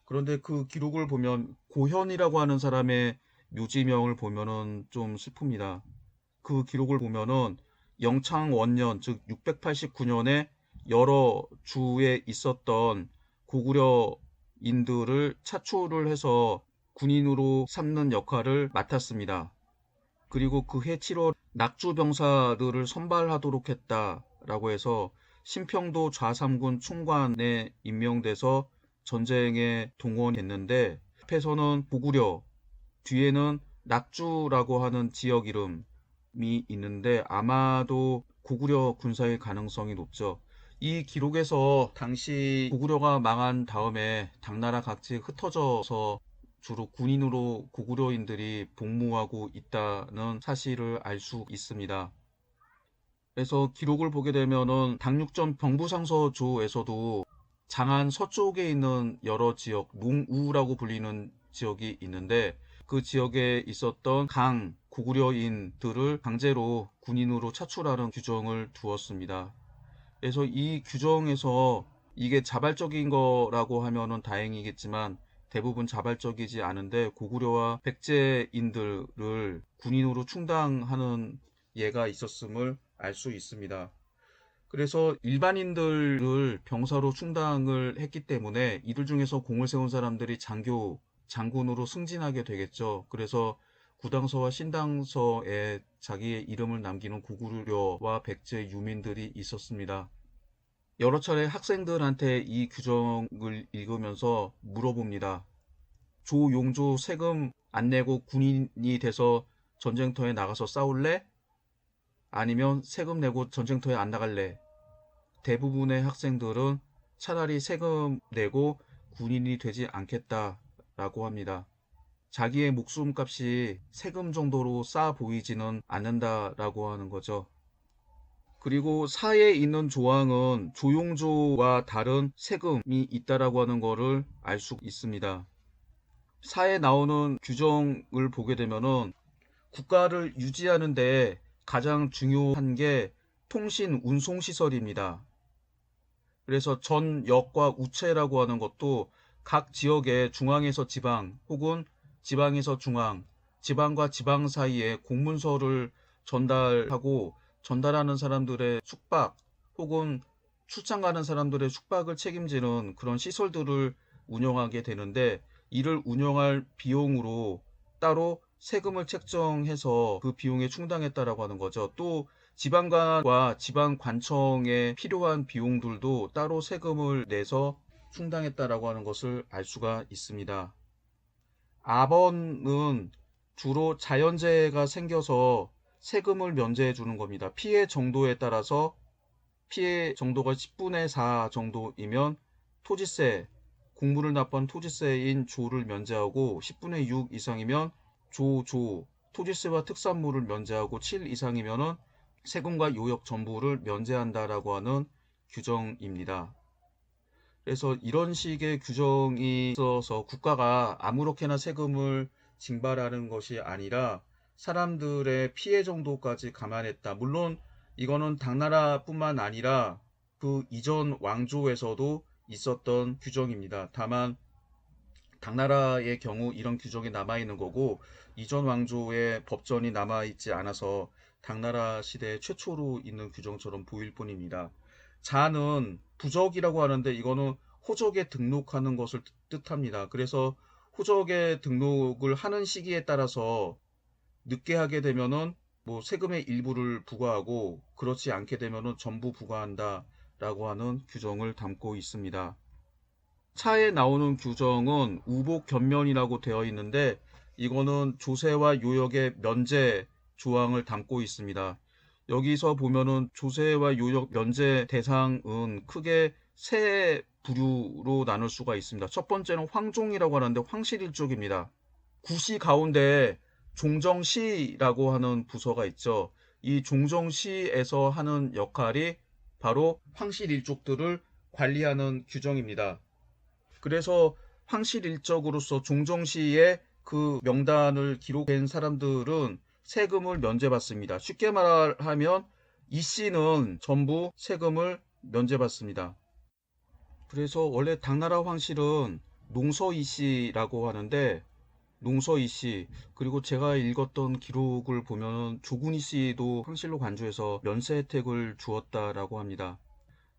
그런데 그 기록을 보면 고현이라고 하는 사람의 묘지명을 보면은 좀 슬픕니다. 그 기록을 보면은 영창 원년, 즉 689년에 여러 주에 있었던 고구려인들을 차출을 해서 군인으로 삼는 역할을 맡았습니다. 그리고 그해 7월 낙주병사들을 선발하도록 했다라고 해서 신평도 좌삼군 총관에 임명돼서 전쟁에 동원했는데 앞에서는 고구려, 뒤에는 낙주라고 하는 지역 이름이 있는데 아마도 고구려 군사의 가능성이 높죠. 이 기록에서 당시 고구려가 망한 다음에 당나라 각지에 흩어져서 주로 군인으로 고구려인들이 복무하고 있다는 사실을 알 수 있습니다. 그래서 기록을 보게 되면은 당육전 병부상서조에서도 장안 서쪽에 있는 여러 지역, 농우라고 불리는 지역이 있는데 그 지역에 있었던 강 고구려인들을 강제로 군인으로 차출하는 규정을 두었습니다. 그래서 이 규정에서 이게 자발적인 거라고 하면은 다행이겠지만 대부분 자발적이지 않은데 고구려와 백제인들을 군인으로 충당하는 예가 있었음을 알 수 있습니다. 그래서 일반인들을 병사로 충당을 했기 때문에 이들 중에서 공을 세운 사람들이 장군으로 승진하게 되겠죠. 그래서 구당서와 신당서에 자기의 이름을 남기는 고구려와 백제 유민들이 있었습니다. 여러 차례 학생들한테 이 규정을 읽으면서 물어봅니다. 조용조 세금 안 내고 군인이 돼서 전쟁터에 나가서 싸울래? 아니면 세금 내고 전쟁터에 안 나갈래? 대부분의 학생들은 차라리 세금 내고 군인이 되지 않겠다라고 합니다. 자기의 목숨값이 세금 정도로 싸 보이지는 않는다라고 하는 거죠. 그리고 사에 있는 조항은 조용조와 다른 세금이 있다라고 하는 것을 알 수 있습니다. 사에 나오는 규정을 보게 되면은 국가를 유지하는데 가장 중요한 게 통신 운송 시설입니다. 그래서 전역과 우체라고 하는 것도 각 지역의 중앙에서 지방 혹은 지방에서 중앙, 지방과 지방 사이에 공문서를 전달하고 전달하는 사람들의 숙박 혹은 출장 가는 사람들의 숙박을 책임지는 그런 시설들을 운영하게 되는데 이를 운영할 비용으로 따로 세금을 책정해서 그 비용에 충당했다라고 하는 거죠. 또 지방관과 지방관청에 필요한 비용들도 따로 세금을 내서 충당했다라고 하는 것을 알 수가 있습니다. 아번은 주로 자연재해가 생겨서 세금을 면제해 주는 겁니다. 피해 정도에 따라서 피해 정도가 10분의 4 정도이면 토지세, 공무를 납부한 토지세인 조를 면제하고 10분의 6 이상이면 토지세와 특산물을 면제하고 7 이상이면은 세금과 요역 전부를 면제한다라고 하는 규정입니다. 그래서 이런 식의 규정이 있어서 국가가 아무렇게나 세금을 징발하는 것이 아니라 사람들의 피해 정도까지 감안했다. 물론 이거는 당나라뿐만 아니라 그 이전 왕조에서도 있었던 규정입니다. 다만 당나라의 경우 이런 규정이 남아있는 거고 이전 왕조의 법전이 남아있지 않아서 당나라 시대 최초로 있는 규정처럼 보일 뿐입니다. 자는 부적이라고 하는데 이거는 호적에 등록하는 것을 뜻합니다. 그래서 호적에 등록을 하는 시기에 따라서 늦게 하게 되면은 뭐 세금의 일부를 부과하고 그렇지 않게 되면은 전부 부과한다라고 하는 규정을 담고 있습니다. 차에 나오는 규정은 우복견면이라고 되어 있는데 이거는 조세와 요역의 면제 조항을 담고 있습니다. 여기서 보면은 조세와 요역 면제 대상은 크게 세 부류로 나눌 수가 있습니다. 첫 번째는 황종이라고 하는데 황실일족입니다. 구시 가운데 종정시라고 하는 부서가 있죠. 이 종정시에서 하는 역할이 바로 황실일족들을 관리하는 규정입니다. 그래서 황실일적으로서 종정시에 그 명단을 기록된 사람들은 세금을 면제받습니다. 쉽게 말하면 이 씨는 전부 세금을 면제받습니다. 그래서 원래 당나라 황실은 농서이 씨라고 하는데 농서이 씨 그리고 제가 읽었던 기록을 보면 조군이 씨도 황실로 간주해서 면세 혜택을 주었다라고 합니다.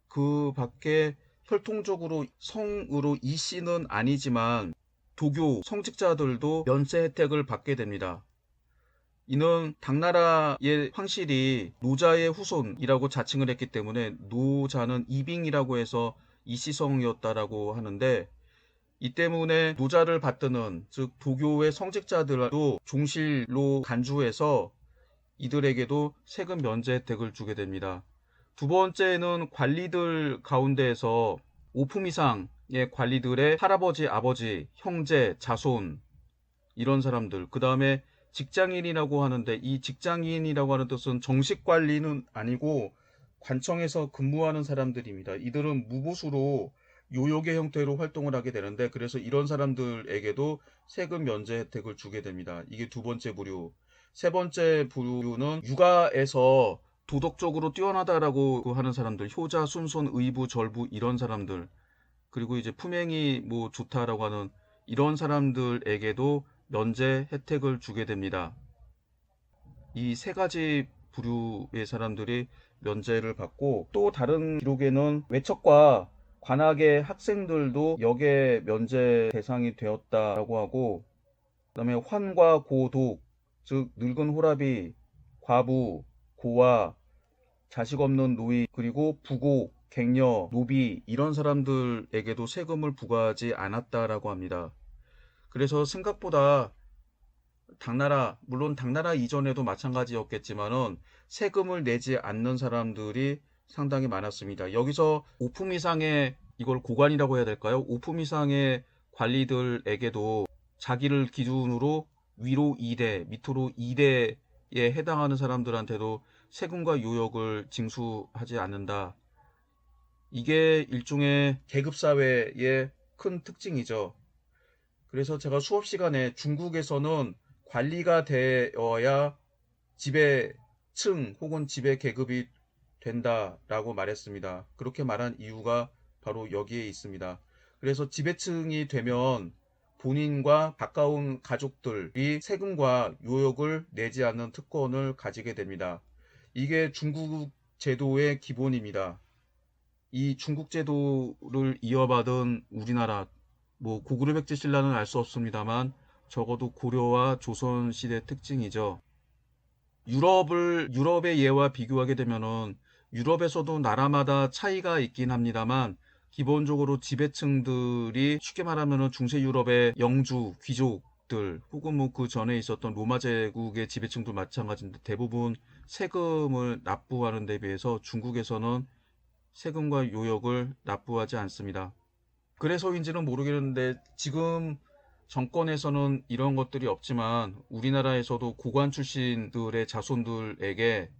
그 밖에 혈통적으로 성으로 이 씨는 아니지만 도교 성직자들도 면세 혜택을 받게 됩니다. 이는 당나라의 황실이 노자의 후손이라고 자칭을 했기 때문에 노자는 이빙이라고 해서 이씨성이었다라고 하는데 이 때문에 노자를 받드는 즉 도교의 성직자들도 종실로 간주해서 이들에게도 세금 면제 혜택을 주게 됩니다. 두 번째는 관리들 가운데에서 5품 이상의 관리들의 할아버지, 아버지, 형제, 자손 이런 사람들. 그 다음에 직장인이라고 하는데 이 직장인이라고 하는 뜻은 정식 관리는 아니고 관청에서 근무하는 사람들입니다. 이들은 무보수로 요역의 형태로 활동을 하게 되는데 그래서 이런 사람들에게도 세금 면제 혜택을 주게 됩니다. 이게 두 번째 부류. 세 번째 부류는 육아에서 도덕적으로 뛰어나다라고 하는 사람들, 효자, 순손, 의부, 절부 이런 사람들, 그리고 이제 품행이 뭐 좋다라고 하는 이런 사람들에게도 면제 혜택을 주게 됩니다. 이 세 가지 부류의 사람들이 면제를 받고 또 다른 기록에는 외척과 관악의 학생들도 역의 면제 대상이 되었다라고 하고 그다음에 환과 고독, 즉 늙은 호랍이, 과부, 고아, 자식 없는 노인, 그리고 부고, 객녀, 노비 이런 사람들에게도 세금을 부과하지 않았다라고 합니다. 그래서 생각보다 당나라, 물론 당나라 이전에도 마찬가지였겠지만은 세금을 내지 않는 사람들이 상당히 많았습니다. 여기서 5품 이상의 이걸 고관이라고 해야 될까요? 5품 이상의 관리들에게도 자기를 기준으로 위로 2대, 밑으로 2대에 해당하는 사람들한테도 세금과 요역을 징수하지 않는다. 이게 일종의 계급사회의 큰 특징이죠. 그래서 제가 수업 시간에 중국에서는 관리가 되어야 지배층 혹은 지배 계급이 된다라고 말했습니다. 그렇게 말한 이유가 바로 여기에 있습니다. 그래서 지배층이 되면 본인과 가까운 가족들이 세금과 요역을 내지 않는 특권을 가지게 됩니다. 이게 중국 제도의 기본입니다. 이 중국 제도를 이어받은 우리나라, 뭐 고구려 백제 신라는 알 수 없습니다만 적어도 고려와 조선 시대 특징이죠. 유럽의 예와 비교하게 되면은 유럽에서도 나라마다 차이가 있긴 합니다만 기본적으로 지배층들이 쉽게 말하면 중세 유럽의 영주, 귀족들 혹은 뭐 그 전에 있었던 로마 제국의 지배층도 마찬가지인데 대부분 세금을 납부하는 데 비해서 중국에서는 세금과 요역을 납부하지 않습니다. 그래서인지는 모르겠는데 지금 정권에서는 이런 것들이 없지만 우리나라에서도 고관 출신들의 자손들에게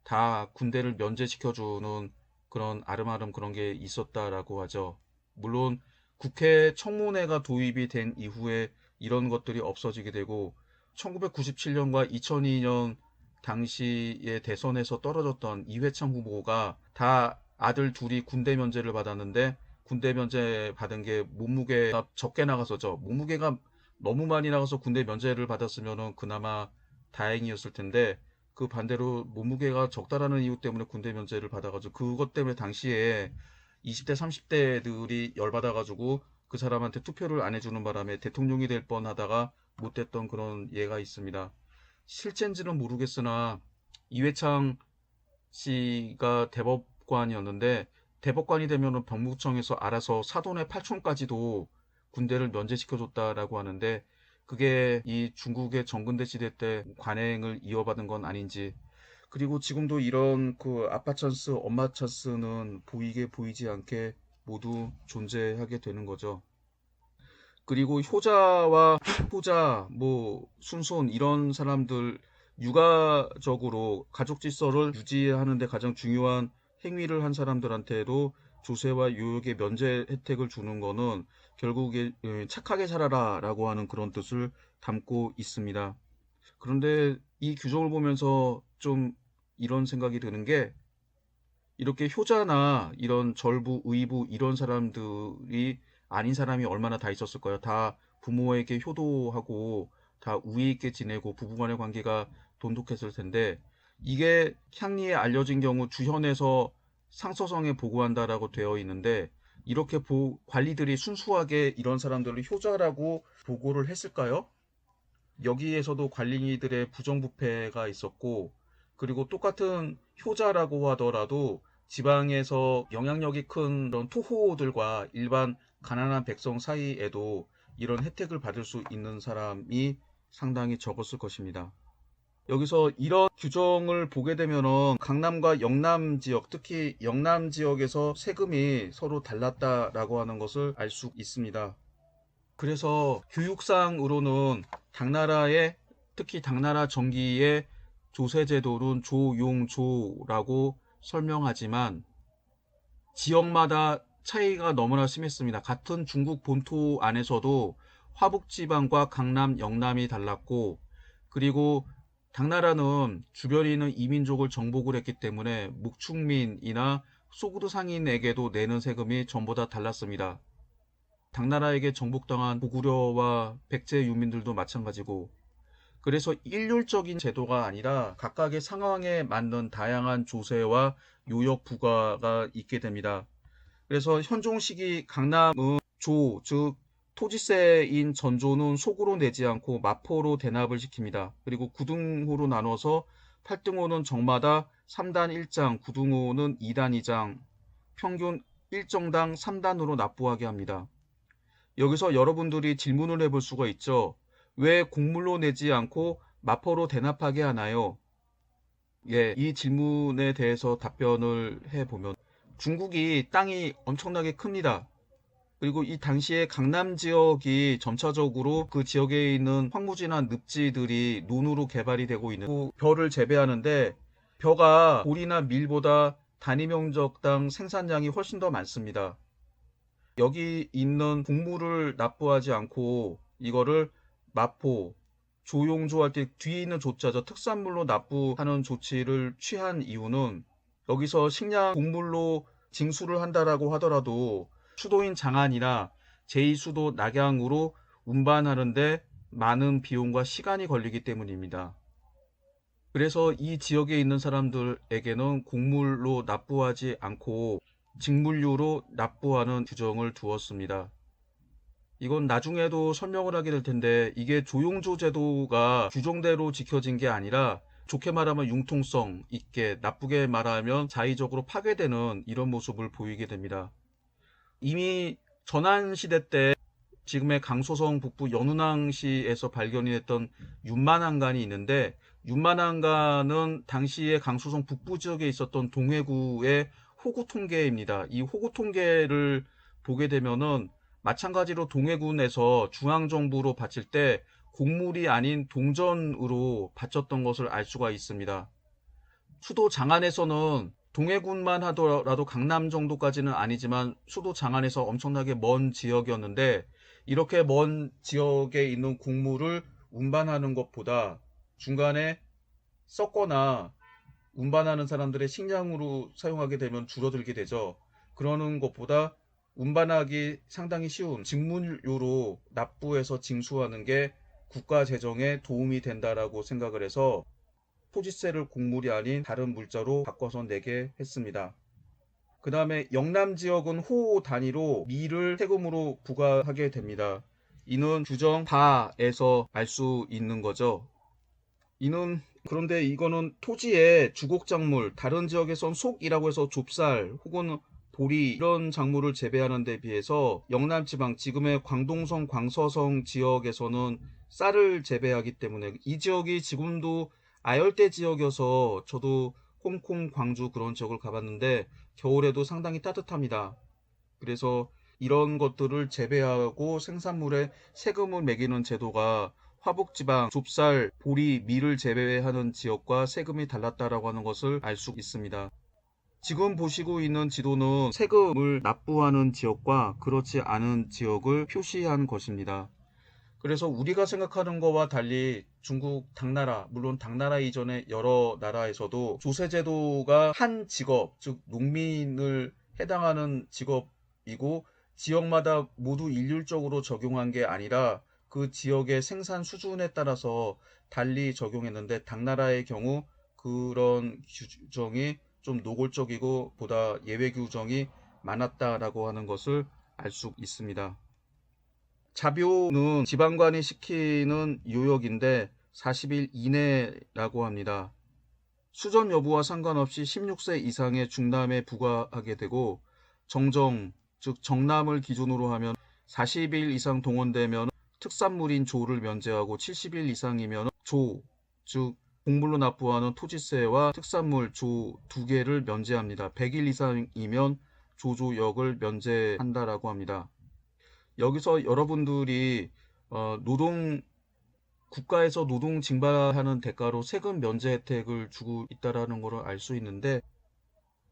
다 군대를 면제시켜주는 그런 아름아름 그런 게 있었다라고 하죠. 물론 국회 청문회가 도입이 된 이후에 이런 것들이 없어지게 되고 1997년과 2002년 당시의 대선에서 떨어졌던 이회창 후보가 다 아들 둘이 군대 면제를 받았는데 군대 면제 받은 게 몸무게가 적게 나가서죠. 몸무게가 너무 많이 나가서 군대 면제를 받았으면 그나마 다행이었을 텐데 그 반대로 몸무게가 적다라는 이유 때문에 군대 면제를 받아가지고 그것 때문에 당시에 20대 30대들이 열받아가지고 그 사람한테 투표를 안 해주는 바람에 대통령이 될 뻔하다가 못 됐던 그런 예가 있습니다. 실제인지는 모르겠으나 이회창 씨가 대법관이었는데 대법관이 되면은 병무청에서 알아서 사돈의 팔촌까지도 군대를 면제시켜줬다라고 하는데 그게 이 중국의 정근대 시대 때 관행을 이어받은 건 아닌지 그리고 지금도 이런 그 아빠 찬스, 엄마 찬스는 보이게 보이지 않게 모두 존재하게 되는 거죠. 그리고 효자와 후자, 뭐 순손 이런 사람들 육아적으로 가족 질서를 유지하는 데 가장 중요한 행위를 한 사람들한테도 조세와 요역의 면제 혜택을 주는 거는 결국에 착하게 살아라라고 하는 그런 뜻을 담고 있습니다. 그런데 이 규정을 보면서 좀 이런 생각이 드는 게 이렇게 효자나 이런 절부, 의부 이런 사람들이 아닌 사람이 얼마나 다 있었을까요? 다 부모에게 효도하고 다 우애 있게 지내고 부부간의 관계가 돈독했을 텐데 이게 향리에 알려진 경우 주현에서 상서성에 보고한다라고 되어 있는데 이렇게 관리들이 순수하게 이런 사람들을 효자라고 보고를 했을까요? 여기에서도 관리들의 부정부패가 있었고 그리고 똑같은 효자라고 하더라도 지방에서 영향력이 큰 그런 토호들과 일반 가난한 백성 사이에도 이런 혜택을 받을 수 있는 사람이 상당히 적었을 것입니다. 여기서 이런 규정을 보게 되면은 강남과 영남 지역, 특히 영남 지역에서 세금이 서로 달랐다라고 하는 것을 알 수 있습니다. 그래서 교육상으로는 당나라의 특히 당나라 정기의 조세제도는 조용조라고 설명하지만 지역마다 차이가 너무나 심했습니다. 같은 중국 본토 안에서도 화북지방과 강남, 영남이 달랐고 그리고 당나라는 주변에 있는 이민족을 정복을 했기 때문에 묵충민이나 소그르 상인에게도 내는 세금이 전부 다 달랐습니다. 당나라에게 정복당한 고구려와 백제 유민들도 마찬가지고 그래서 일률적인 제도가 아니라 각각의 상황에 맞는 다양한 조세와 요역 부과가 있게 됩니다. 그래서 현종 시기 강남은 즉 토지세인 전조는 속으로 내지 않고 마포로 대납을 시킵니다. 그리고 구등호로 나눠서 8등호는 정마다 3단 1장, 구등호는 2단 2장, 평균 1정당 3단으로 납부하게 합니다. 여기서 여러분들이 질문을 해볼 수가 있죠. 왜 곡물로 내지 않고 마포로 대납하게 하나요? 예, 이 질문에 대해서 답변을 해보면 중국이 땅이 엄청나게 큽니다. 그리고 이 당시에 강남 지역이 점차적으로 그 지역에 있는 황무지나 늪지들이 논으로 개발이 되고 있는 벼를 재배하는데 벼가 보리나 밀보다 단위 면적당 생산량이 훨씬 더 많습니다. 여기 있는 곡물을 납부하지 않고 이거를 마포, 조용조 할 때 뒤에 있는 조자죠. 특산물로 납부하는 조치를 취한 이유는 여기서 식량 곡물로 징수를 한다라고 하더라도 수도인 장안이나 제2수도 낙양으로 운반하는데 많은 비용과 시간이 걸리기 때문입니다. 그래서 이 지역에 있는 사람들에게는 곡물로 납부하지 않고 직물류로 납부하는 규정을 두었습니다. 이건 나중에도 설명을 하게 될 텐데 이게 조용조 제도가 규정대로 지켜진 게 아니라 좋게 말하면 융통성 있게 나쁘게 말하면 자의적으로 파괴되는 이런 모습을 보이게 됩니다. 이미 전환시대 때 지금의 강소성 북부 연운항시에서 발견이 됐던 윤만한간이 있는데, 윤만한간은 당시에 강소성 북부 지역에 있었던 동해구의 호구 통계입니다. 이 호구 통계를 보게 되면은 마찬가지로 동해군에서 중앙정부로 바칠 때 곡물이 아닌 동전으로 바쳤던 것을 알 수가 있습니다. 수도 장안에서는 동해군만 하더라도 강남 정도까지는 아니지만 수도 장안에서 엄청나게 먼 지역이었는데, 이렇게 먼 지역에 있는 곡물을 운반하는 것보다 중간에 썩거나 운반하는 사람들의 식량으로 사용하게 되면 줄어들게 되죠. 그러는 것보다 운반하기 상당히 쉬운 직물료로 납부해서 징수하는 게 국가 재정에 도움이 된다라고 생각을 해서 토지세를 곡물이 아닌 다른 물자로 바꿔서 내게 했습니다. 그 다음에 영남 지역은 호 단위로 미를 세금으로 부과하게 됩니다. 이는 규정 바에서 알 수 있는 거죠. 그런데 이거는 토지의 주곡작물, 다른 지역에선 속이라고 해서 좁쌀 혹은 보리 이런 작물을 재배하는 데 비해서 영남지방, 지금의 광동성, 광서성 지역에서는 쌀을 재배하기 때문에 이 지역이 지금도 아열대 지역이어서 저도 홍콩, 광주 그런 지역을 가봤는데 겨울에도 상당히 따뜻합니다. 그래서 이런 것들을 재배하고 생산물에 세금을 매기는 제도가 화북지방, 좁쌀, 보리, 밀을 재배하는 지역과 세금이 달랐다라고 하는 것을 알 수 있습니다. 지금 보시고 있는 지도는 세금을 납부하는 지역과 그렇지 않은 지역을 표시한 것입니다. 그래서 우리가 생각하는 것과 달리 중국 당나라, 물론 당나라 이전의 여러 나라에서도 조세제도가 한 직업, 즉 농민을 해당하는 직업이고 지역마다 모두 일률적으로 적용한 게 아니라 그 지역의 생산 수준에 따라서 달리 적용했는데, 당나라의 경우 그런 규정이 좀 노골적이고 보다 예외 규정이 많았다라고 하는 것을 알 수 있습니다. 자묘는 지방관이 시키는 요역인데 40일 이내라고 합니다. 수전 여부와 상관없이 16세 이상의 중남에 부과하게 되고, 정정, 즉 정남을 기준으로 하면 40일 이상 동원되면 특산물인 조를 면제하고 70일 이상이면 조, 즉 곡물로 납부하는 토지세와 특산물 조 두 개를 면제합니다. 100일 이상이면 조조역을 면제한다라고 합니다. 여기서 여러분들이 국가에서 노동 징발하는 대가로 세금 면제 혜택을 주고 있다라는 것을 알 수 있는데,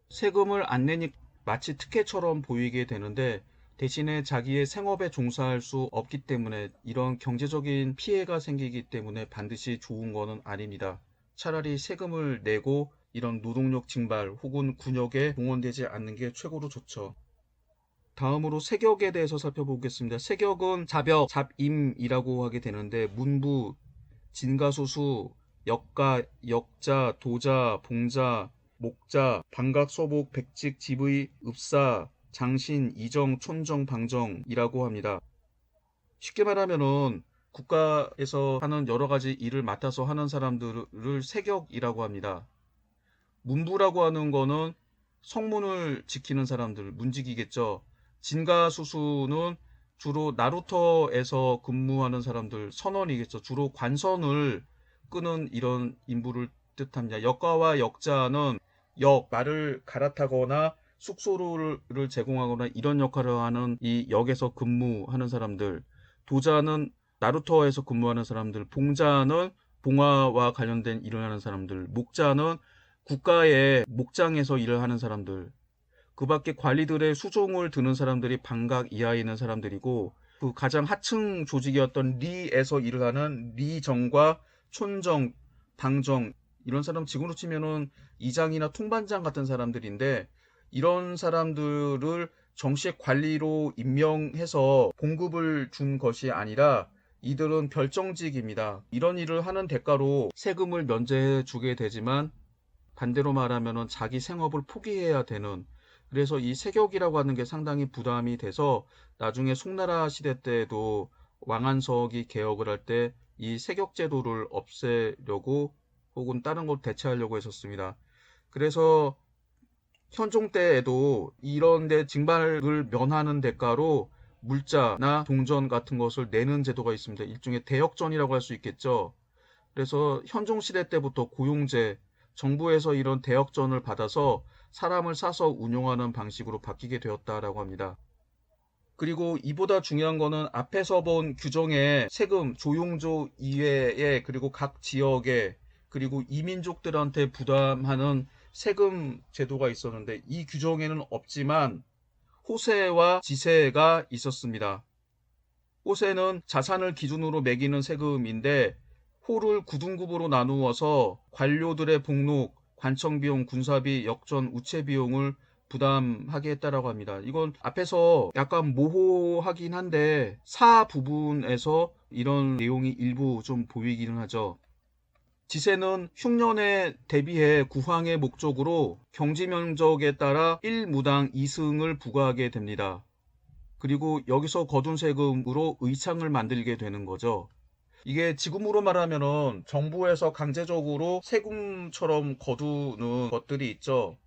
세금을 안 내니 마치 특혜처럼 보이게 되는데 대신에 자기의 생업에 종사할 수 없기 때문에 이런 경제적인 피해가 생기기 때문에 반드시 좋은 거는 아닙니다. 차라리 세금을 내고 이런 노동력 징발 혹은 군역에 동원되지 않는 게 최고로 좋죠. 다음으로 세격에 대해서 살펴보겠습니다. 세격은 자벽, 잡임이라고 하게 되는데, 문부, 진가수수, 역가, 역자, 도자, 봉자, 목자, 방각, 소복, 백직, 집의, 읍사, 장신, 이정, 촌정, 방정이라고 합니다. 쉽게 말하면은 국가에서 하는 여러 가지 일을 맡아서 하는 사람들을 세격이라고 합니다. 문부라고 하는 거는 성문을 지키는 사람들, 문직이겠죠. 진가수수는 주로 나루터에서 근무하는 사람들, 선원이겠죠. 주로 관선을 끄는 이런 인부를 뜻합니다. 역가와 역자는 말을 갈아타거나 숙소를 제공하거나 이런 역할을 하는 이 역에서 근무하는 사람들. 도자는 나루터에서 근무하는 사람들. 봉자는 봉화와 관련된 일을 하는 사람들. 목자는 국가의 목장에서 일을 하는 사람들. 그 밖에 관리들의 수종을 드는 사람들이 방각 이하에 있는 사람들이고, 그 가장 하층 조직이었던 리에서 일을 하는 리정과 촌정, 방정, 이런 사람 지금으로 치면은 이장이나 통반장 같은 사람들인데, 이런 사람들을 정식 관리로 임명해서 봉급을 준 것이 아니라 이들은 별정직입니다. 이런 일을 하는 대가로 세금을 면제해 주게 되지만 반대로 말하면 자기 생업을 포기해야 되는, 그래서 이 세격이라고 하는 게 상당히 부담이 돼서 나중에 송나라 시대 때도 왕안석이 개혁을 할 때 이 세격 제도를 없애려고 혹은 다른 걸 대체하려고 했었습니다. 그래서 현종 때에도 이런 데 징발을 면하는 대가로 물자나 동전 같은 것을 내는 제도가 있습니다. 일종의 대역전이라고 할 수 있겠죠. 그래서 현종 시대 때부터 고용제, 정부에서 이런 대역전을 받아서 사람을 사서 운용하는 방식으로 바뀌게 되었다라고 합니다. 그리고 이보다 중요한 거는 앞에서 본 규정의 세금 조용조 이외에 그리고 각 지역에 그리고 이민족들한테 부담하는 세금 제도가 있었는데 이 규정에는 없지만 호세와 지세가 있었습니다. 호세는 자산을 기준으로 매기는 세금인데 호를 구등급으로 나누어서 관료들의 복록, 관청비용, 군사비, 역전, 우체비용을 부담하게 했다라고 합니다. 이건 앞에서 약간 모호하긴 한데 사 부분에서 이런 내용이 일부 좀 보이기는 하죠. 지세는 흉년에 대비해 구황의 목적으로 경지 면적에 따라 1무당 2승을 부과하게 됩니다. 그리고 여기서 거둔 세금으로 의창을 만들게 되는 거죠. 이게 지금으로 말하면은 정부에서 강제적으로 세금처럼 거두는 것들이 있죠.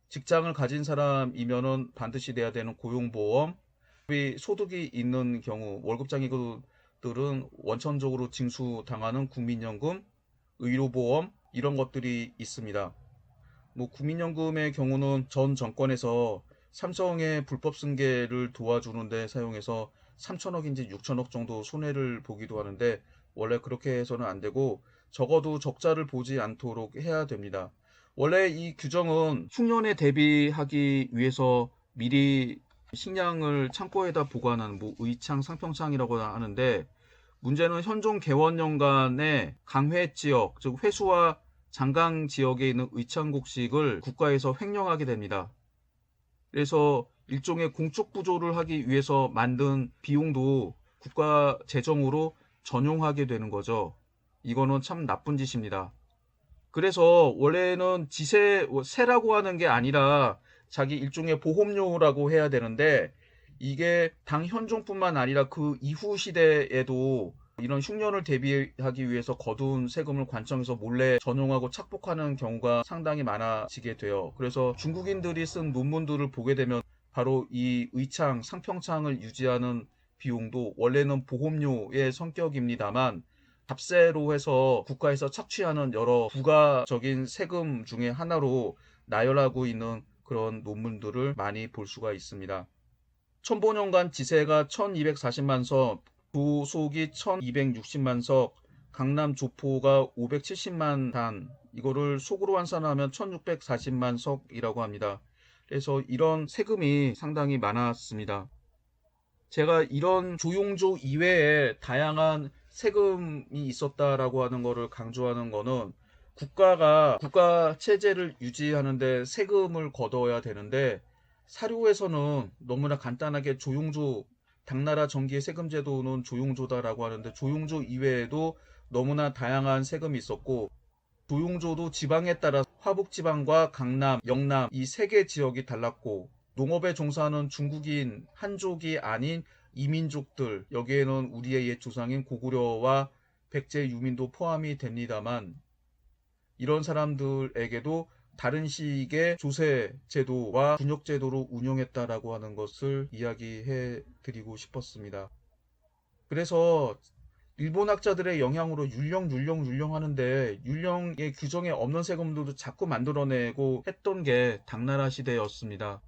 직장을 가진 사람이면은 반드시 내야 되는 고용보험, 소득이 있는 경우 월급장이들은 원천적으로 징수당하는 국민연금, 의료보험 이런 것들이 있습니다. 뭐 국민연금의 경우는 전 정권에서 삼성의 불법 승계를 도와주는 데 사용해서 3천억인지 6천억 정도 손해를 보기도 하는데 원래 그렇게 해서는 안 되고 적어도 적자를 보지 않도록 해야 됩니다. 원래 이 규정은 흉년에 대비하기 위해서 미리 식량을 창고에다 보관하는 뭐 의창, 상평창이라고 하는데 문제는 현종 개원년간에 강회 지역, 즉 회수와 장강 지역에 있는 의창곡식을 국가에서 횡령하게 됩니다. 그래서 일종의 공적 부조를 하기 위해서 만든 비용도 국가 재정으로 전용하게 되는 거죠. 이거는 참 나쁜 짓입니다. 그래서 원래는 세라고 하는 게 아니라 자기 일종의 보험료라고 해야 되는데 이게 당 현종뿐만 아니라 그 이후 시대에도 이런 흉년을 대비하기 위해서 거둔 세금을 관청에서 몰래 전용하고 착복하는 경우가 상당히 많아지게 돼요. 그래서 중국인들이 쓴 논문들을 보게 되면 바로 이 의창, 상평창을 유지하는 비용도 원래는 보험료의 성격입니다만 납세로 해서 국가에서 착취하는 여러 부가적인 세금 중에 하나로 나열하고 있는 그런 논문들을 많이 볼 수가 있습니다. 천보년간 지세가 1240만 석, 도속이 1260만 석, 강남 조포가 570만 단, 이거를 속으로 환산하면 1640만 석이라고 합니다. 그래서 이런 세금이 상당히 많았습니다. 제가 이런 조용조 이외에 다양한 세금이 있었다라고 하는 거를 강조하는 거는 국가 체제를 유지하는데 세금을 걷어야 되는데 사료에서는 너무나 간단하게 조용조 당나라 정기의 세금 제도는 조용조다라고 하는데 조용조 이외에도 너무나 다양한 세금이 있었고 조용조도 지방에 따라 화북지방과 강남, 영남 이 세 개 지역이 달랐고 농업에 종사하는 중국인 한족이 아닌 이민족들 여기에는 우리의 옛 조상인 고구려와 백제 유민도 포함이 됩니다만 이런 사람들에게도 다른 식의 조세 제도와 군역 제도로 운영했다라고 하는 것을 이야기해 드리고 싶었습니다. 그래서 일본 학자들의 영향으로 율령 하는데 율령의 규정에 없는 세금들도 자꾸 만들어내고 했던 게 당나라 시대였습니다.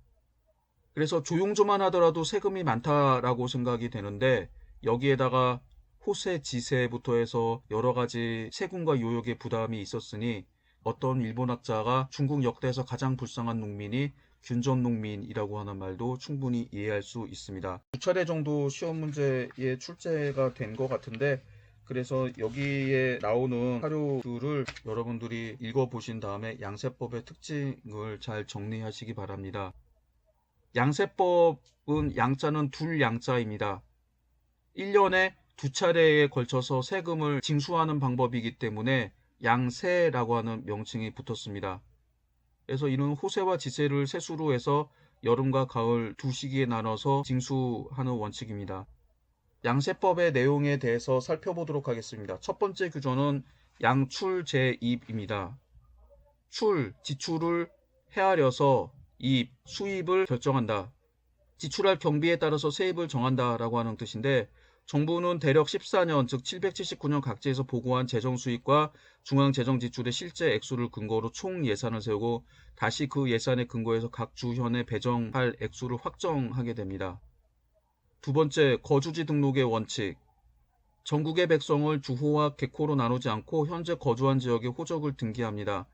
그래서 조용조만 하더라도 세금이 많다라고 생각이 되는데 여기에다가 호세, 지세부터 해서 여러 가지 세금과 요역의 부담이 있었으니 어떤 일본 학자가 중국 역대에서 가장 불쌍한 농민이 균전 농민이라고 하는 말도 충분히 이해할 수 있습니다. 2차례 정도 시험 문제에 출제가 된 것 같은데 그래서 여기에 나오는 사료들을 여러분들이 읽어보신 다음에 양세법의 특징을 잘 정리하시기 바랍니다. 양세법은 양자는 둘 양자입니다. 1년에 두 차례에 걸쳐서 세금을 징수하는 방법이기 때문에 양세라고 하는 명칭이 붙었습니다. 그래서 이는 호세와 지세를 세수로 해서 여름과 가을 두 시기에 나눠서 징수하는 원칙입니다. 양세법의 내용에 대해서 살펴보도록 하겠습니다. 첫 번째 규정은 양출제입입니다. 지출을 헤아려서 이입, 수입을 결정한다. 지출할 경비에 따라서 세입을 정한다라고 하는 뜻인데, 정부는 대략 14년, 즉 779년 각지에서 보고한 재정 수입과 중앙 재정 지출의 실제 액수를 근거로 총 예산을 세우고 다시 그 예산에 근거해서 각 주현에 배정할 액수를 확정하게 됩니다. 두 번째, 거주지 등록의 원칙. 전국의 백성을 주호와 객호로 나누지 않고 현재 거주한 지역의 호적을 등기합니다.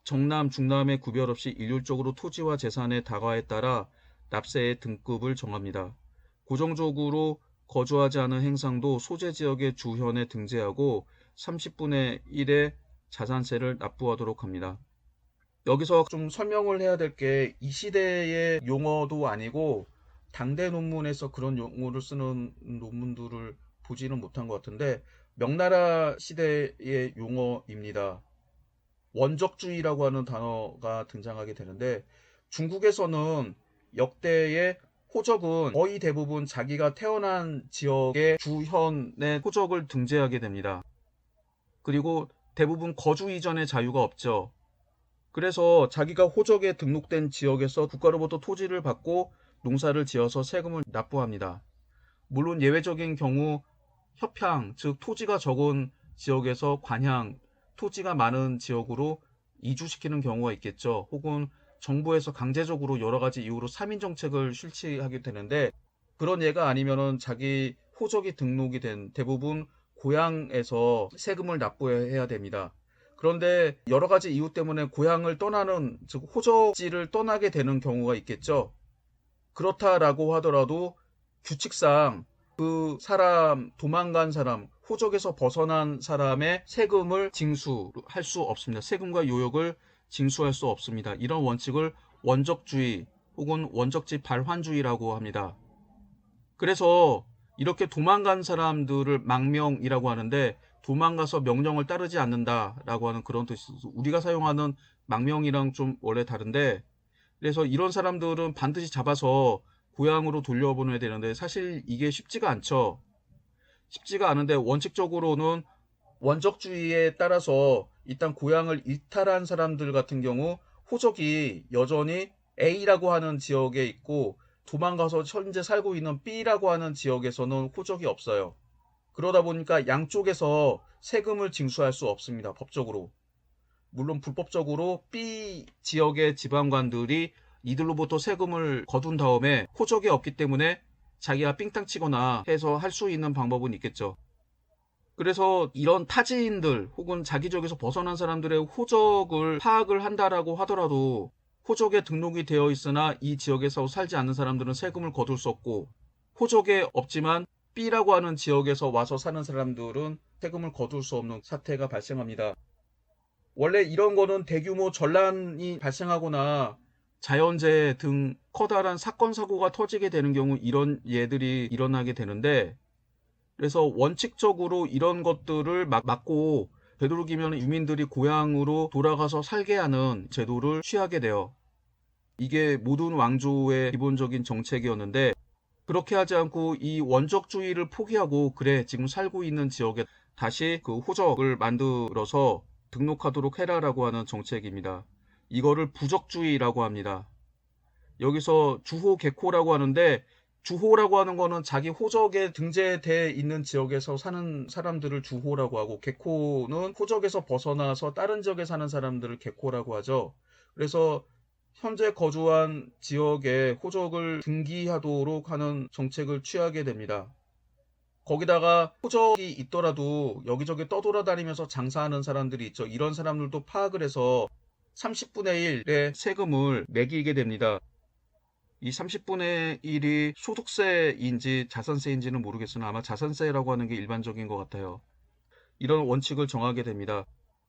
정남, 중남의 구별 없이 일률적으로 토지와 재산의 다과에 따라 납세의 등급을 정합니다. 고정적으로 거주하지 않은 행상도 소재 지역의 주현에 등재하고 30분의 1의 자산세를 납부하도록 합니다. 여기서 좀 설명을 해야 될 게 이 시대의 용어도 아니고 당대 논문에서 그런 용어를 쓰는 논문들을 보지는 못한 것 같은데 명나라 시대의 용어입니다. 원적주의라고 하는 단어가 등장하게 되는데 중국에서는 역대의 호적은 거의 대부분 자기가 태어난 지역의 주현의 호적을 등재하게 됩니다. 그리고 대부분 거주 이전의 자유가 없죠. 그래서 자기가 호적에 등록된 지역에서 국가로부터 토지를 받고 농사를 지어서 세금을 납부합니다. 물론 예외적인 경우 협향, 즉 토지가 적은 지역에서 관향, 토지가 많은 지역으로 이주시키는 경우가 있겠죠. 혹은 정부에서 강제적으로 여러 가지 이유로 3인 정책을 실시하게 되는데 그런 예가 아니면은 자기 호적이 등록이 된 대부분 고향에서 세금을 납부해야 됩니다. 그런데 여러 가지 이유 때문에 고향을 떠나는, 즉 호적지를 떠나게 되는 경우가 있겠죠. 그렇다라고 하더라도 규칙상 그 사람, 도망간 사람, 호적에서 벗어난 사람의 세금을 징수할 수 없습니다. 세금과 요역을 징수할 수 없습니다. 이런 원칙을 원적주의 혹은 원적지 발환주의라고 합니다. 그래서 이렇게 도망간 사람들을 망명이라고 하는데 도망가서 명령을 따르지 않는다라고 하는 그런 뜻이 우리가 사용하는 망명이랑 좀 원래 다른데 그래서 이런 사람들은 반드시 잡아서 고향으로 돌려보내야 되는데 사실 이게 쉽지가 않죠. 쉽지가 않은데 원칙적으로는 원적주의에 따라서 일단 고향을 이탈한 사람들 같은 경우 호적이 여전히 A라고 하는 지역에 있고 도망가서 현재 살고 있는 B라고 하는 지역에서는 호적이 없어요. 그러다 보니까 양쪽에서 세금을 징수할 수 없습니다. 법적으로. 물론 불법적으로 B 지역의 지방관들이 이들로부터 세금을 거둔 다음에 호적이 없기 때문에 자기가 삥땅 치거나 해서 할 수 있는 방법은 있겠죠. 그래서 이런 타지인들 혹은 자기 지역에서 벗어난 사람들의 호적을 파악을 한다라고 하더라도 호적에 등록이 되어 있으나 이 지역에서 살지 않는 사람들은 세금을 거둘 수 없고 호적에 없지만 B라고 하는 지역에서 와서 사는 사람들은 세금을 거둘 수 없는 사태가 발생합니다. 원래 이런 거는 대규모 전란이 발생하거나 자연재해 등 커다란 사건 사고가 터지게 되는 경우 이런 예들이 일어나게 되는데 그래서 원칙적으로 이런 것들을 막고 되도록이면 유민들이 고향으로 돌아가서 살게 하는 제도를 취하게 돼요. 이게 모든 왕조의 기본적인 정책이었는데 그렇게 하지 않고 이 원적주의를 포기하고 그래 지금 살고 있는 지역에 다시 그 호적을 만들어서 등록하도록 해라라고 하는 정책입니다. 이거를 부적주의라고 합니다. 여기서 주호 개코라고 하는데 주호라고 하는 거는 자기 호적에 등재돼 있는 지역에서 사는 사람들을 주호라고 하고 개코는 호적에서 벗어나서 다른 지역에 사는 사람들을 개코라고 하죠. 그래서 현재 거주한 지역에 호적을 등기하도록 하는 정책을 취하게 됩니다. 거기다가 호적이 있더라도 여기저기 떠돌아다니면서 장사하는 사람들이 있죠. 이런 사람들도 파악을 해서 30분의 1의 세금을 매기게 됩니다. 이 30분의 1이 소득세인지 자산세인지는 모르겠으나 아마 자산세라고 하는 게 일반적인 것 같아요. 이런 원칙을 정하게 됩니다.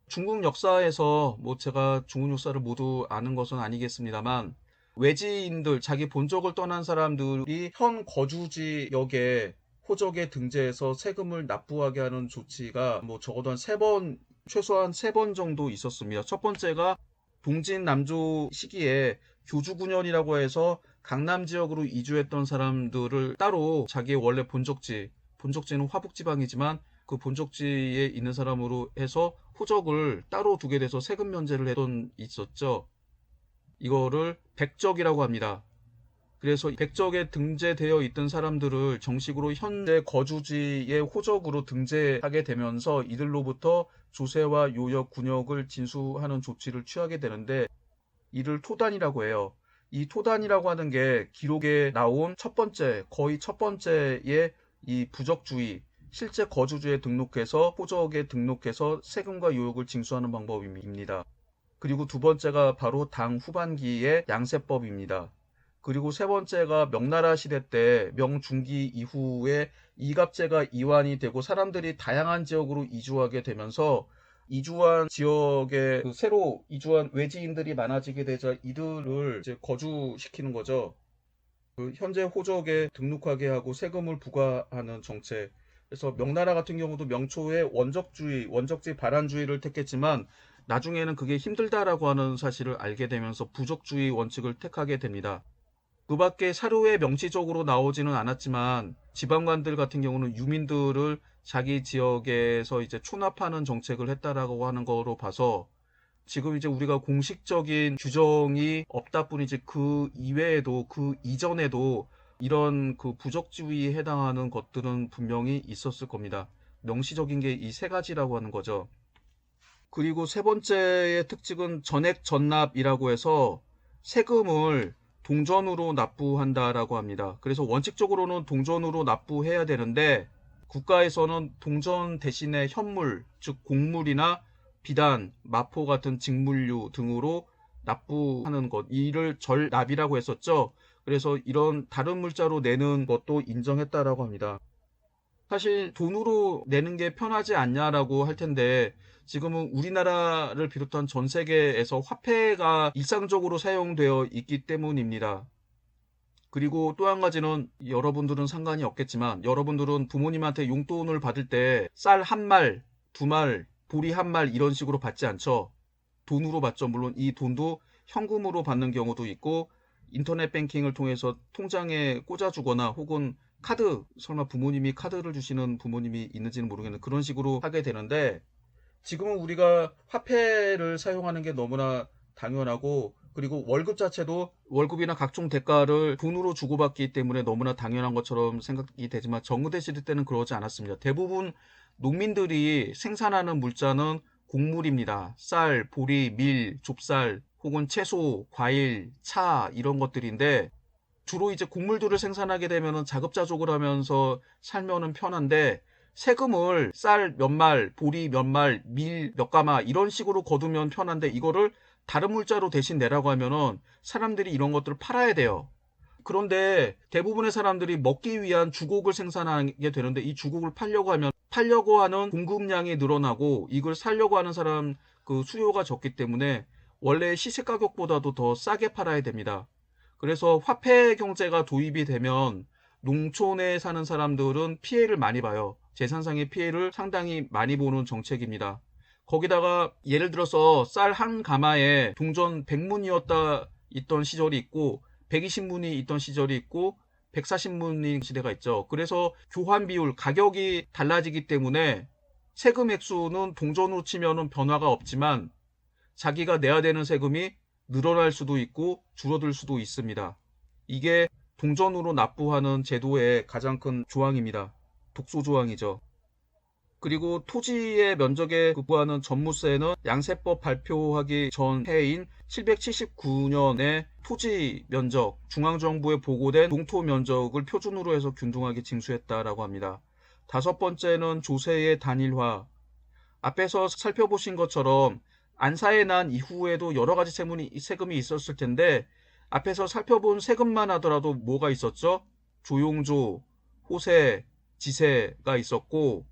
중국 역사에서 제가 중국 역사를 모두 아는 것은 아니겠습니다만 외지인들, 자기 본적을 떠난 사람들이 현 거주지역에 호적에 등재해서 세금을 납부하게 하는 조치가 적어도 한 3번, 최소한 3번 정도 있었습니다. 첫 번째가 동진 남조 시기에 교주 9년이라고 해서 강남 지역으로 이주했던 사람들을 따로 자기의 원래 본적지는 화북지방이지만 그 본적지에 있는 사람으로 해서 호적을 따로 두게 돼서 세금 면제를 했던 있었죠. 이거를 백적이라고 합니다. 그래서 백적에 등재되어 있던 사람들을 정식으로 현재 거주지의 호적으로 등재하게 되면서 이들로부터 조세와 요역, 군역을 진수하는 조치를 취하게 되는데 이를 토단이라고 해요. 이 토단이라고 하는 게 기록에 나온 첫 번째, 거의 첫 번째의 이 부적주의, 실제 거주지에 등록해서 호적에 등록해서 세금과 요역을 징수하는 방법입니다. 그리고 두 번째가 바로 당 후반기의 양세법입니다. 그리고 세 번째가 명나라 시대 때 명중기 이후에 이갑제가 이완이 되고 사람들이 다양한 지역으로 이주하게 되면서 이주한 지역에 새로 이주한 외지인들이 많아지게 되자 이들을 이제 거주시키는 거죠. 현재 호적에 등록하게 하고 세금을 부과하는 정책. 그래서 명나라 같은 경우도 명초에 원적주의, 원적지 발안주의를 택했지만 나중에는 그게 힘들다라고 하는 사실을 알게 되면서 부적주의 원칙을 택하게 됩니다. 그 밖에 사료에 명시적으로 나오지는 않았지만 지방관들 같은 경우는 유민들을 자기 지역에서 이제 촌압하는 정책을 했다라고 하는 거로 봐서 지금 이제 우리가 공식적인 규정이 없다 뿐이지 그 이외에도 그 이전에도 이런 그 부적지위에 해당하는 것들은 분명히 있었을 겁니다. 명시적인 게 이 세 가지라고 하는 거죠. 그리고 세 번째의 특징은 전액전납이라고 해서 세금을 동전으로 납부한다라고 합니다. 그래서 원칙적으로는 동전으로 납부해야 되는데 국가에서는 동전 대신에 현물, 즉 곡물이나 비단, 마포 같은 직물류 등으로 납부하는 것, 이를 절납이라고 했었죠. 그래서 이런 다른 물자로 내는 것도 인정했다라고 합니다. 사실 돈으로 내는 게 편하지 않냐라고 할 텐데 지금은 우리나라를 비롯한 전 세계에서 화폐가 일상적으로 사용되어 있기 때문입니다. 그리고 또 한 가지는 여러분들은 상관이 없겠지만 여러분들은 부모님한테 용돈을 받을 때 쌀 한 말, 두 말, 보리 한 말 이런 식으로 받지 않죠. 돈으로 받죠. 물론 이 돈도 현금으로 받는 경우도 있고 인터넷 뱅킹을 통해서 통장에 꽂아주거나 혹은 카드, 설마 부모님이 카드를 주시는 부모님이 있는지는 모르겠는데 그런 식으로 하게 되는데 지금은 우리가 화폐를 사용하는 게 너무나 당연하고 그리고 월급 자체도 월급이나 각종 대가를 돈으로 주고받기 때문에 너무나 당연한 것처럼 생각이 되지만 정부대 시대 때는 그러지 않았습니다. 대부분 농민들이 생산하는 물자는 곡물입니다. 쌀, 보리, 밀, 좁쌀 혹은 채소, 과일, 차 이런 것들인데 주로 이제 곡물들을 생산하게 되면은 자급자족을 하면서 살면은 편한데 세금을 쌀 몇 말, 보리 몇 말, 밀 몇 가마 이런 식으로 거두면 편한데 이거를 다른 물자로 대신 내라고 하면은 사람들이 이런 것들을 팔아야 돼요. 그런데 대부분의 사람들이 먹기 위한 주곡을 생산하게 되는데 이 주곡을 팔려고 하면 팔려고 하는 공급량이 늘어나고 이걸 사려고 하는 사람 그 수요가 적기 때문에 원래 시세 가격보다도 더 싸게 팔아야 됩니다. 그래서 화폐 경제가 도입이 되면 농촌에 사는 사람들은 피해를 많이 봐요. 재산상의 피해를 상당히 많이 보는 정책입니다. 거기다가 예를 들어서 쌀 한 가마에 동전 100문이었다 있던 시절이 있고 120문이 있던 시절이 있고 140문인 시대가 있죠. 그래서 교환 비율, 가격이 달라지기 때문에 세금 액수는 동전으로 치면은 변화가 없지만 자기가 내야 되는 세금이 늘어날 수도 있고 줄어들 수도 있습니다. 이게 동전으로 납부하는 제도의 가장 큰 조항입니다. 독소 조항이죠. 그리고 토지의 면적에 부과하는 전무세는 양세법 발표하기 전 해인 779년에 토지 면적, 중앙정부에 보고된 동토 면적을 표준으로 해서 균등하게 징수했다라고 합니다. 다섯 번째는 조세의 단일화. 앞에서 살펴보신 것처럼 안사에 난 이후에도 여러 가지 세금이 있었을 텐데 앞에서 살펴본 세금만 하더라도 뭐가 있었죠? 조용조, 호세, 지세가 있었고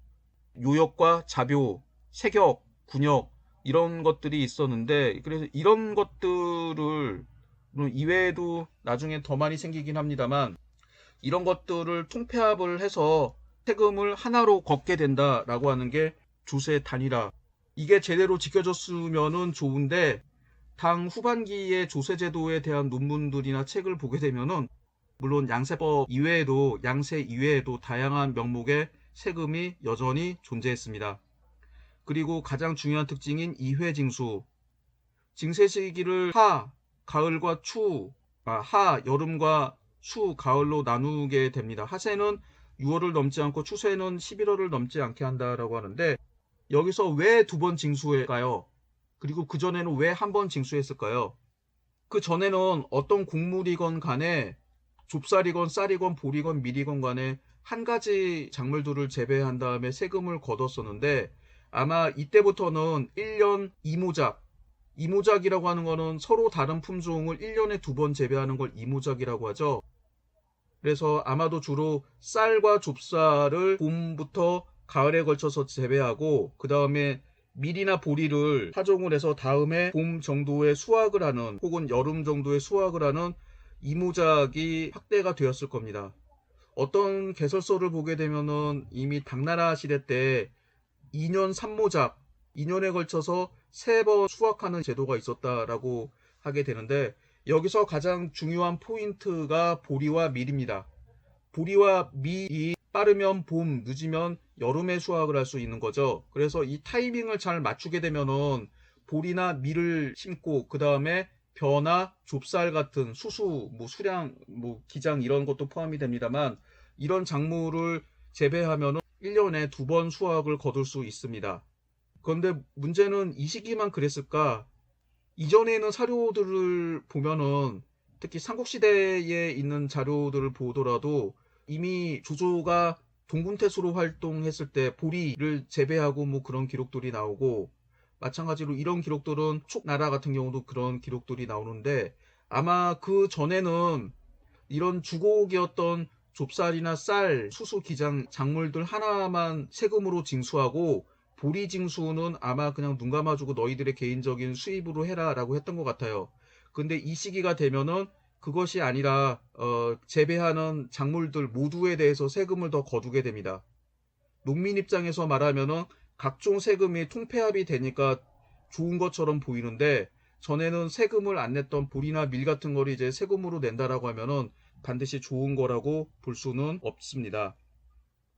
요역과 자묘, 세격, 군역 이런 것들이 있었는데 그래서 이런 것들을 물론 이외에도 나중에 더 많이 생기긴 합니다만 이런 것들을 통폐합을 해서 세금을 하나로 걷게 된다라고 하는 게 조세 단일화. 이게 제대로 지켜졌으면은 좋은데 당 후반기의 조세 제도에 대한 논문들이나 책을 보게 되면은 물론 양세법 이외에도 양세 이외에도 다양한 명목의 세금이 여전히 존재했습니다. 그리고 가장 중요한 특징인 이회징수. 징세 시기를 하, 가을과 하, 여름과 가을로 나누게 됩니다. 하세는 6월을 넘지 않고 추세는 11월을 넘지 않게 한다라고 하는데, 여기서 왜 2번 징수할까요? 그리고 그전에는 왜 1번 징수했을까요? 그 전에는 어떤 곡물이건 간에 좁쌀이건 쌀이건 보리건 밀이건 간에 한 가지 작물들을 재배한 다음에 세금을 걷었었는데, 아마 이때부터는 1년 2모작이라고 하는 거는 서로 다른 품종을 1년에 2번 재배하는 걸 2모작이라고 하죠. 그래서 아마도 주로 쌀과 좁쌀을 봄부터 가을에 걸쳐서 재배하고, 그 다음에 밀이나 보리를 파종을 해서 다음에 봄 정도에 수확을 하는, 혹은 여름 정도에 수확을 하는 이모작이 확대가 되었을 겁니다. 어떤 개설서를 보게 되면은 이미 당나라 시대 때 2년 3모작, 2년에 걸쳐서 3번 수확하는 제도가 있었다라고 하게 되는데, 여기서 가장 중요한 포인트가 보리와 밀입니다. 보리와 밀이 빠르면 봄, 늦으면 여름에 수확을 할 수 있는 거죠. 그래서 이 타이밍을 잘 맞추게 되면은 보리나 밀을 심고, 그 다음에 벼나 좁쌀 같은 수수, 수량, 기장 이런 것도 포함이 됩니다만, 이런 작물을 재배하면은 1년에 2번 수확을 거둘 수 있습니다. 그런데 문제는 이 시기만 그랬을까? 이전에 있는 사료들을 보면은, 특히 삼국시대에 있는 자료들을 보더라도 이미 조조가 동군태수로 활동했을 때 보리를 재배하고 그런 기록들이 나오고, 마찬가지로 이런 기록들은 촉나라 같은 경우도 그런 기록들이 나오는데, 아마 그 전에는 이런 주곡이었던 좁쌀이나 쌀, 수수, 기장, 작물들 하나만 세금으로 징수하고, 보리 징수는 아마 그냥 눈 감아주고 너희들의 개인적인 수입으로 해라 라고 했던 것 같아요. 근데 이 시기가 되면은 그것이 아니라 재배하는 작물들 모두에 대해서 세금을 더 거두게 됩니다. 농민 입장에서 말하면은 각종 세금이 통폐합이 되니까 좋은 것처럼 보이는데, 전에는 세금을 안 냈던 보리나 밀 같은 거를 이제 세금으로 낸다라고 하면은 반드시 좋은 거라고 볼 수는 없습니다.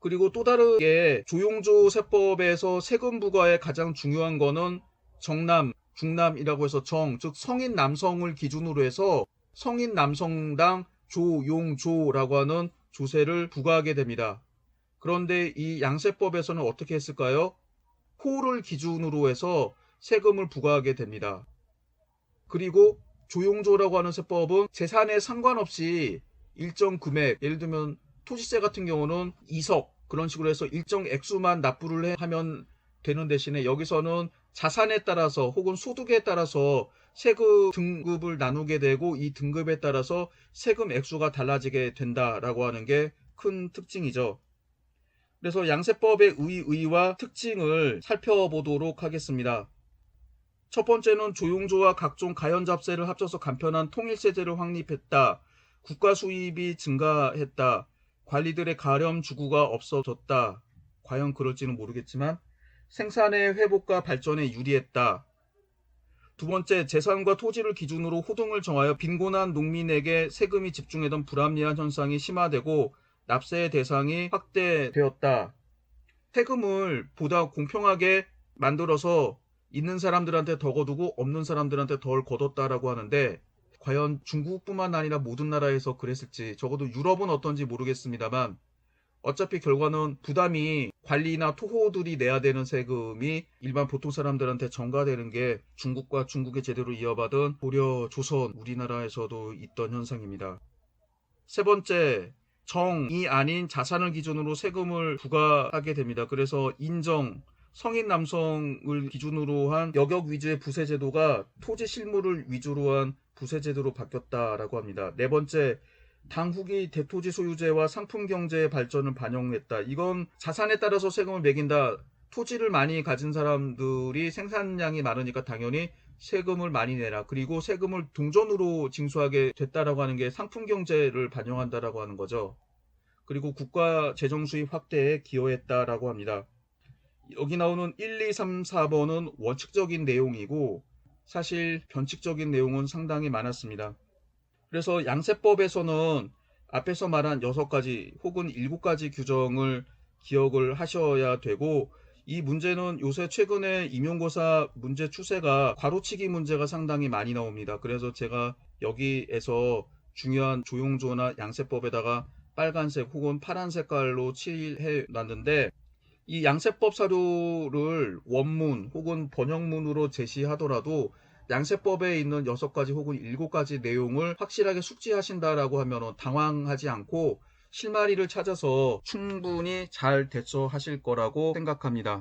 그리고 또 다르게 조용조 세법에서 세금 부과의 가장 중요한 거는 정남, 중남이라고 해서 즉 성인 남성을 기준으로 해서 성인 남성당 조용조라고 하는 조세를 부과하게 됩니다. 그런데 이 양세법에서는 어떻게 했을까요? 호를 기준으로 해서 세금을 부과하게 됩니다. 그리고 조용조라고 하는 세법은 재산에 상관없이 일정 금액, 예를 들면 토지세 같은 경우는 2석 그런 식으로 해서 일정 액수만 납부를 하면 되는 대신에, 여기서는 자산에 따라서 혹은 소득에 따라서 세금 등급을 나누게 되고, 이 등급에 따라서 세금 액수가 달라지게 된다라고 하는 게 큰 특징이죠. 그래서 양세법의 의의와 특징을 살펴보도록 하겠습니다. 첫 번째는 조용조와 각종 가연잡세를 합쳐서 간편한 통일세제를 확립했다. 국가 수입이 증가했다. 관리들의 가렴 주구가 없어졌다. 과연 그럴지는 모르겠지만 생산의 회복과 발전에 유리했다. 두 번째, 재산과 토지를 기준으로 호등을 정하여 빈곤한 농민에게 세금이 집중하던 불합리한 현상이 심화되고 납세의 대상이 확대되었다. 세금을 보다 공평하게 만들어서 있는 사람들한테 더 거두고 없는 사람들한테 덜 거뒀다라고 하는데, 과연 중국뿐만 아니라 모든 나라에서 그랬을지, 적어도 유럽은 어떤지 모르겠습니다만, 어차피 결과는 부담이 관리나 토호들이 내야 되는 세금이 일반 보통 사람들한테 전가되는 게 중국과 중국의 제대로 이어받은 고려, 조선, 우리나라에서도 있던 현상입니다. 세 번째, 정이 아닌 자산을 기준으로 세금을 부과하게 됩니다. 그래서 성인 남성을 기준으로 한 여격 위주의 부세제도가 토지 실물을 위주로 한 부세제도로 바뀌었다라고 합니다. 네 번째, 당후기 대토지 소유제와 상품 경제의 발전을 반영했다. 이건 자산에 따라서 세금을 매긴다. 토지를 많이 가진 사람들이 생산량이 많으니까 당연히 세금을 많이 내라. 그리고 세금을 동전으로 징수하게 됐다라고 하는 게 상품 경제를 반영한다라고 하는 거죠. 그리고 국가 재정 수입 확대에 기여했다라고 합니다. 여기 나오는 1, 2, 3, 4번은 원칙적인 내용이고, 사실 변칙적인 내용은 상당히 많았습니다. 그래서 양세법에서는 앞에서 말한 6가지 혹은 7가지 규정을 기억을 하셔야 되고, 이 문제는 요새 최근에 임용고사 문제 추세가 괄호치기 문제가 상당히 많이 나옵니다. 그래서 제가 여기에서 중요한 조용조나 양세법에다가 빨간색 혹은 파란 색깔로 칠해 놨는데, 이 양세법 사료를 원문 혹은 번역문으로 제시하더라도 양세법에 있는 6가지 혹은 7가지 내용을 확실하게 숙지하신다라고 하면 당황하지 않고 실마리를 찾아서 충분히 잘 대처하실 거라고 생각합니다.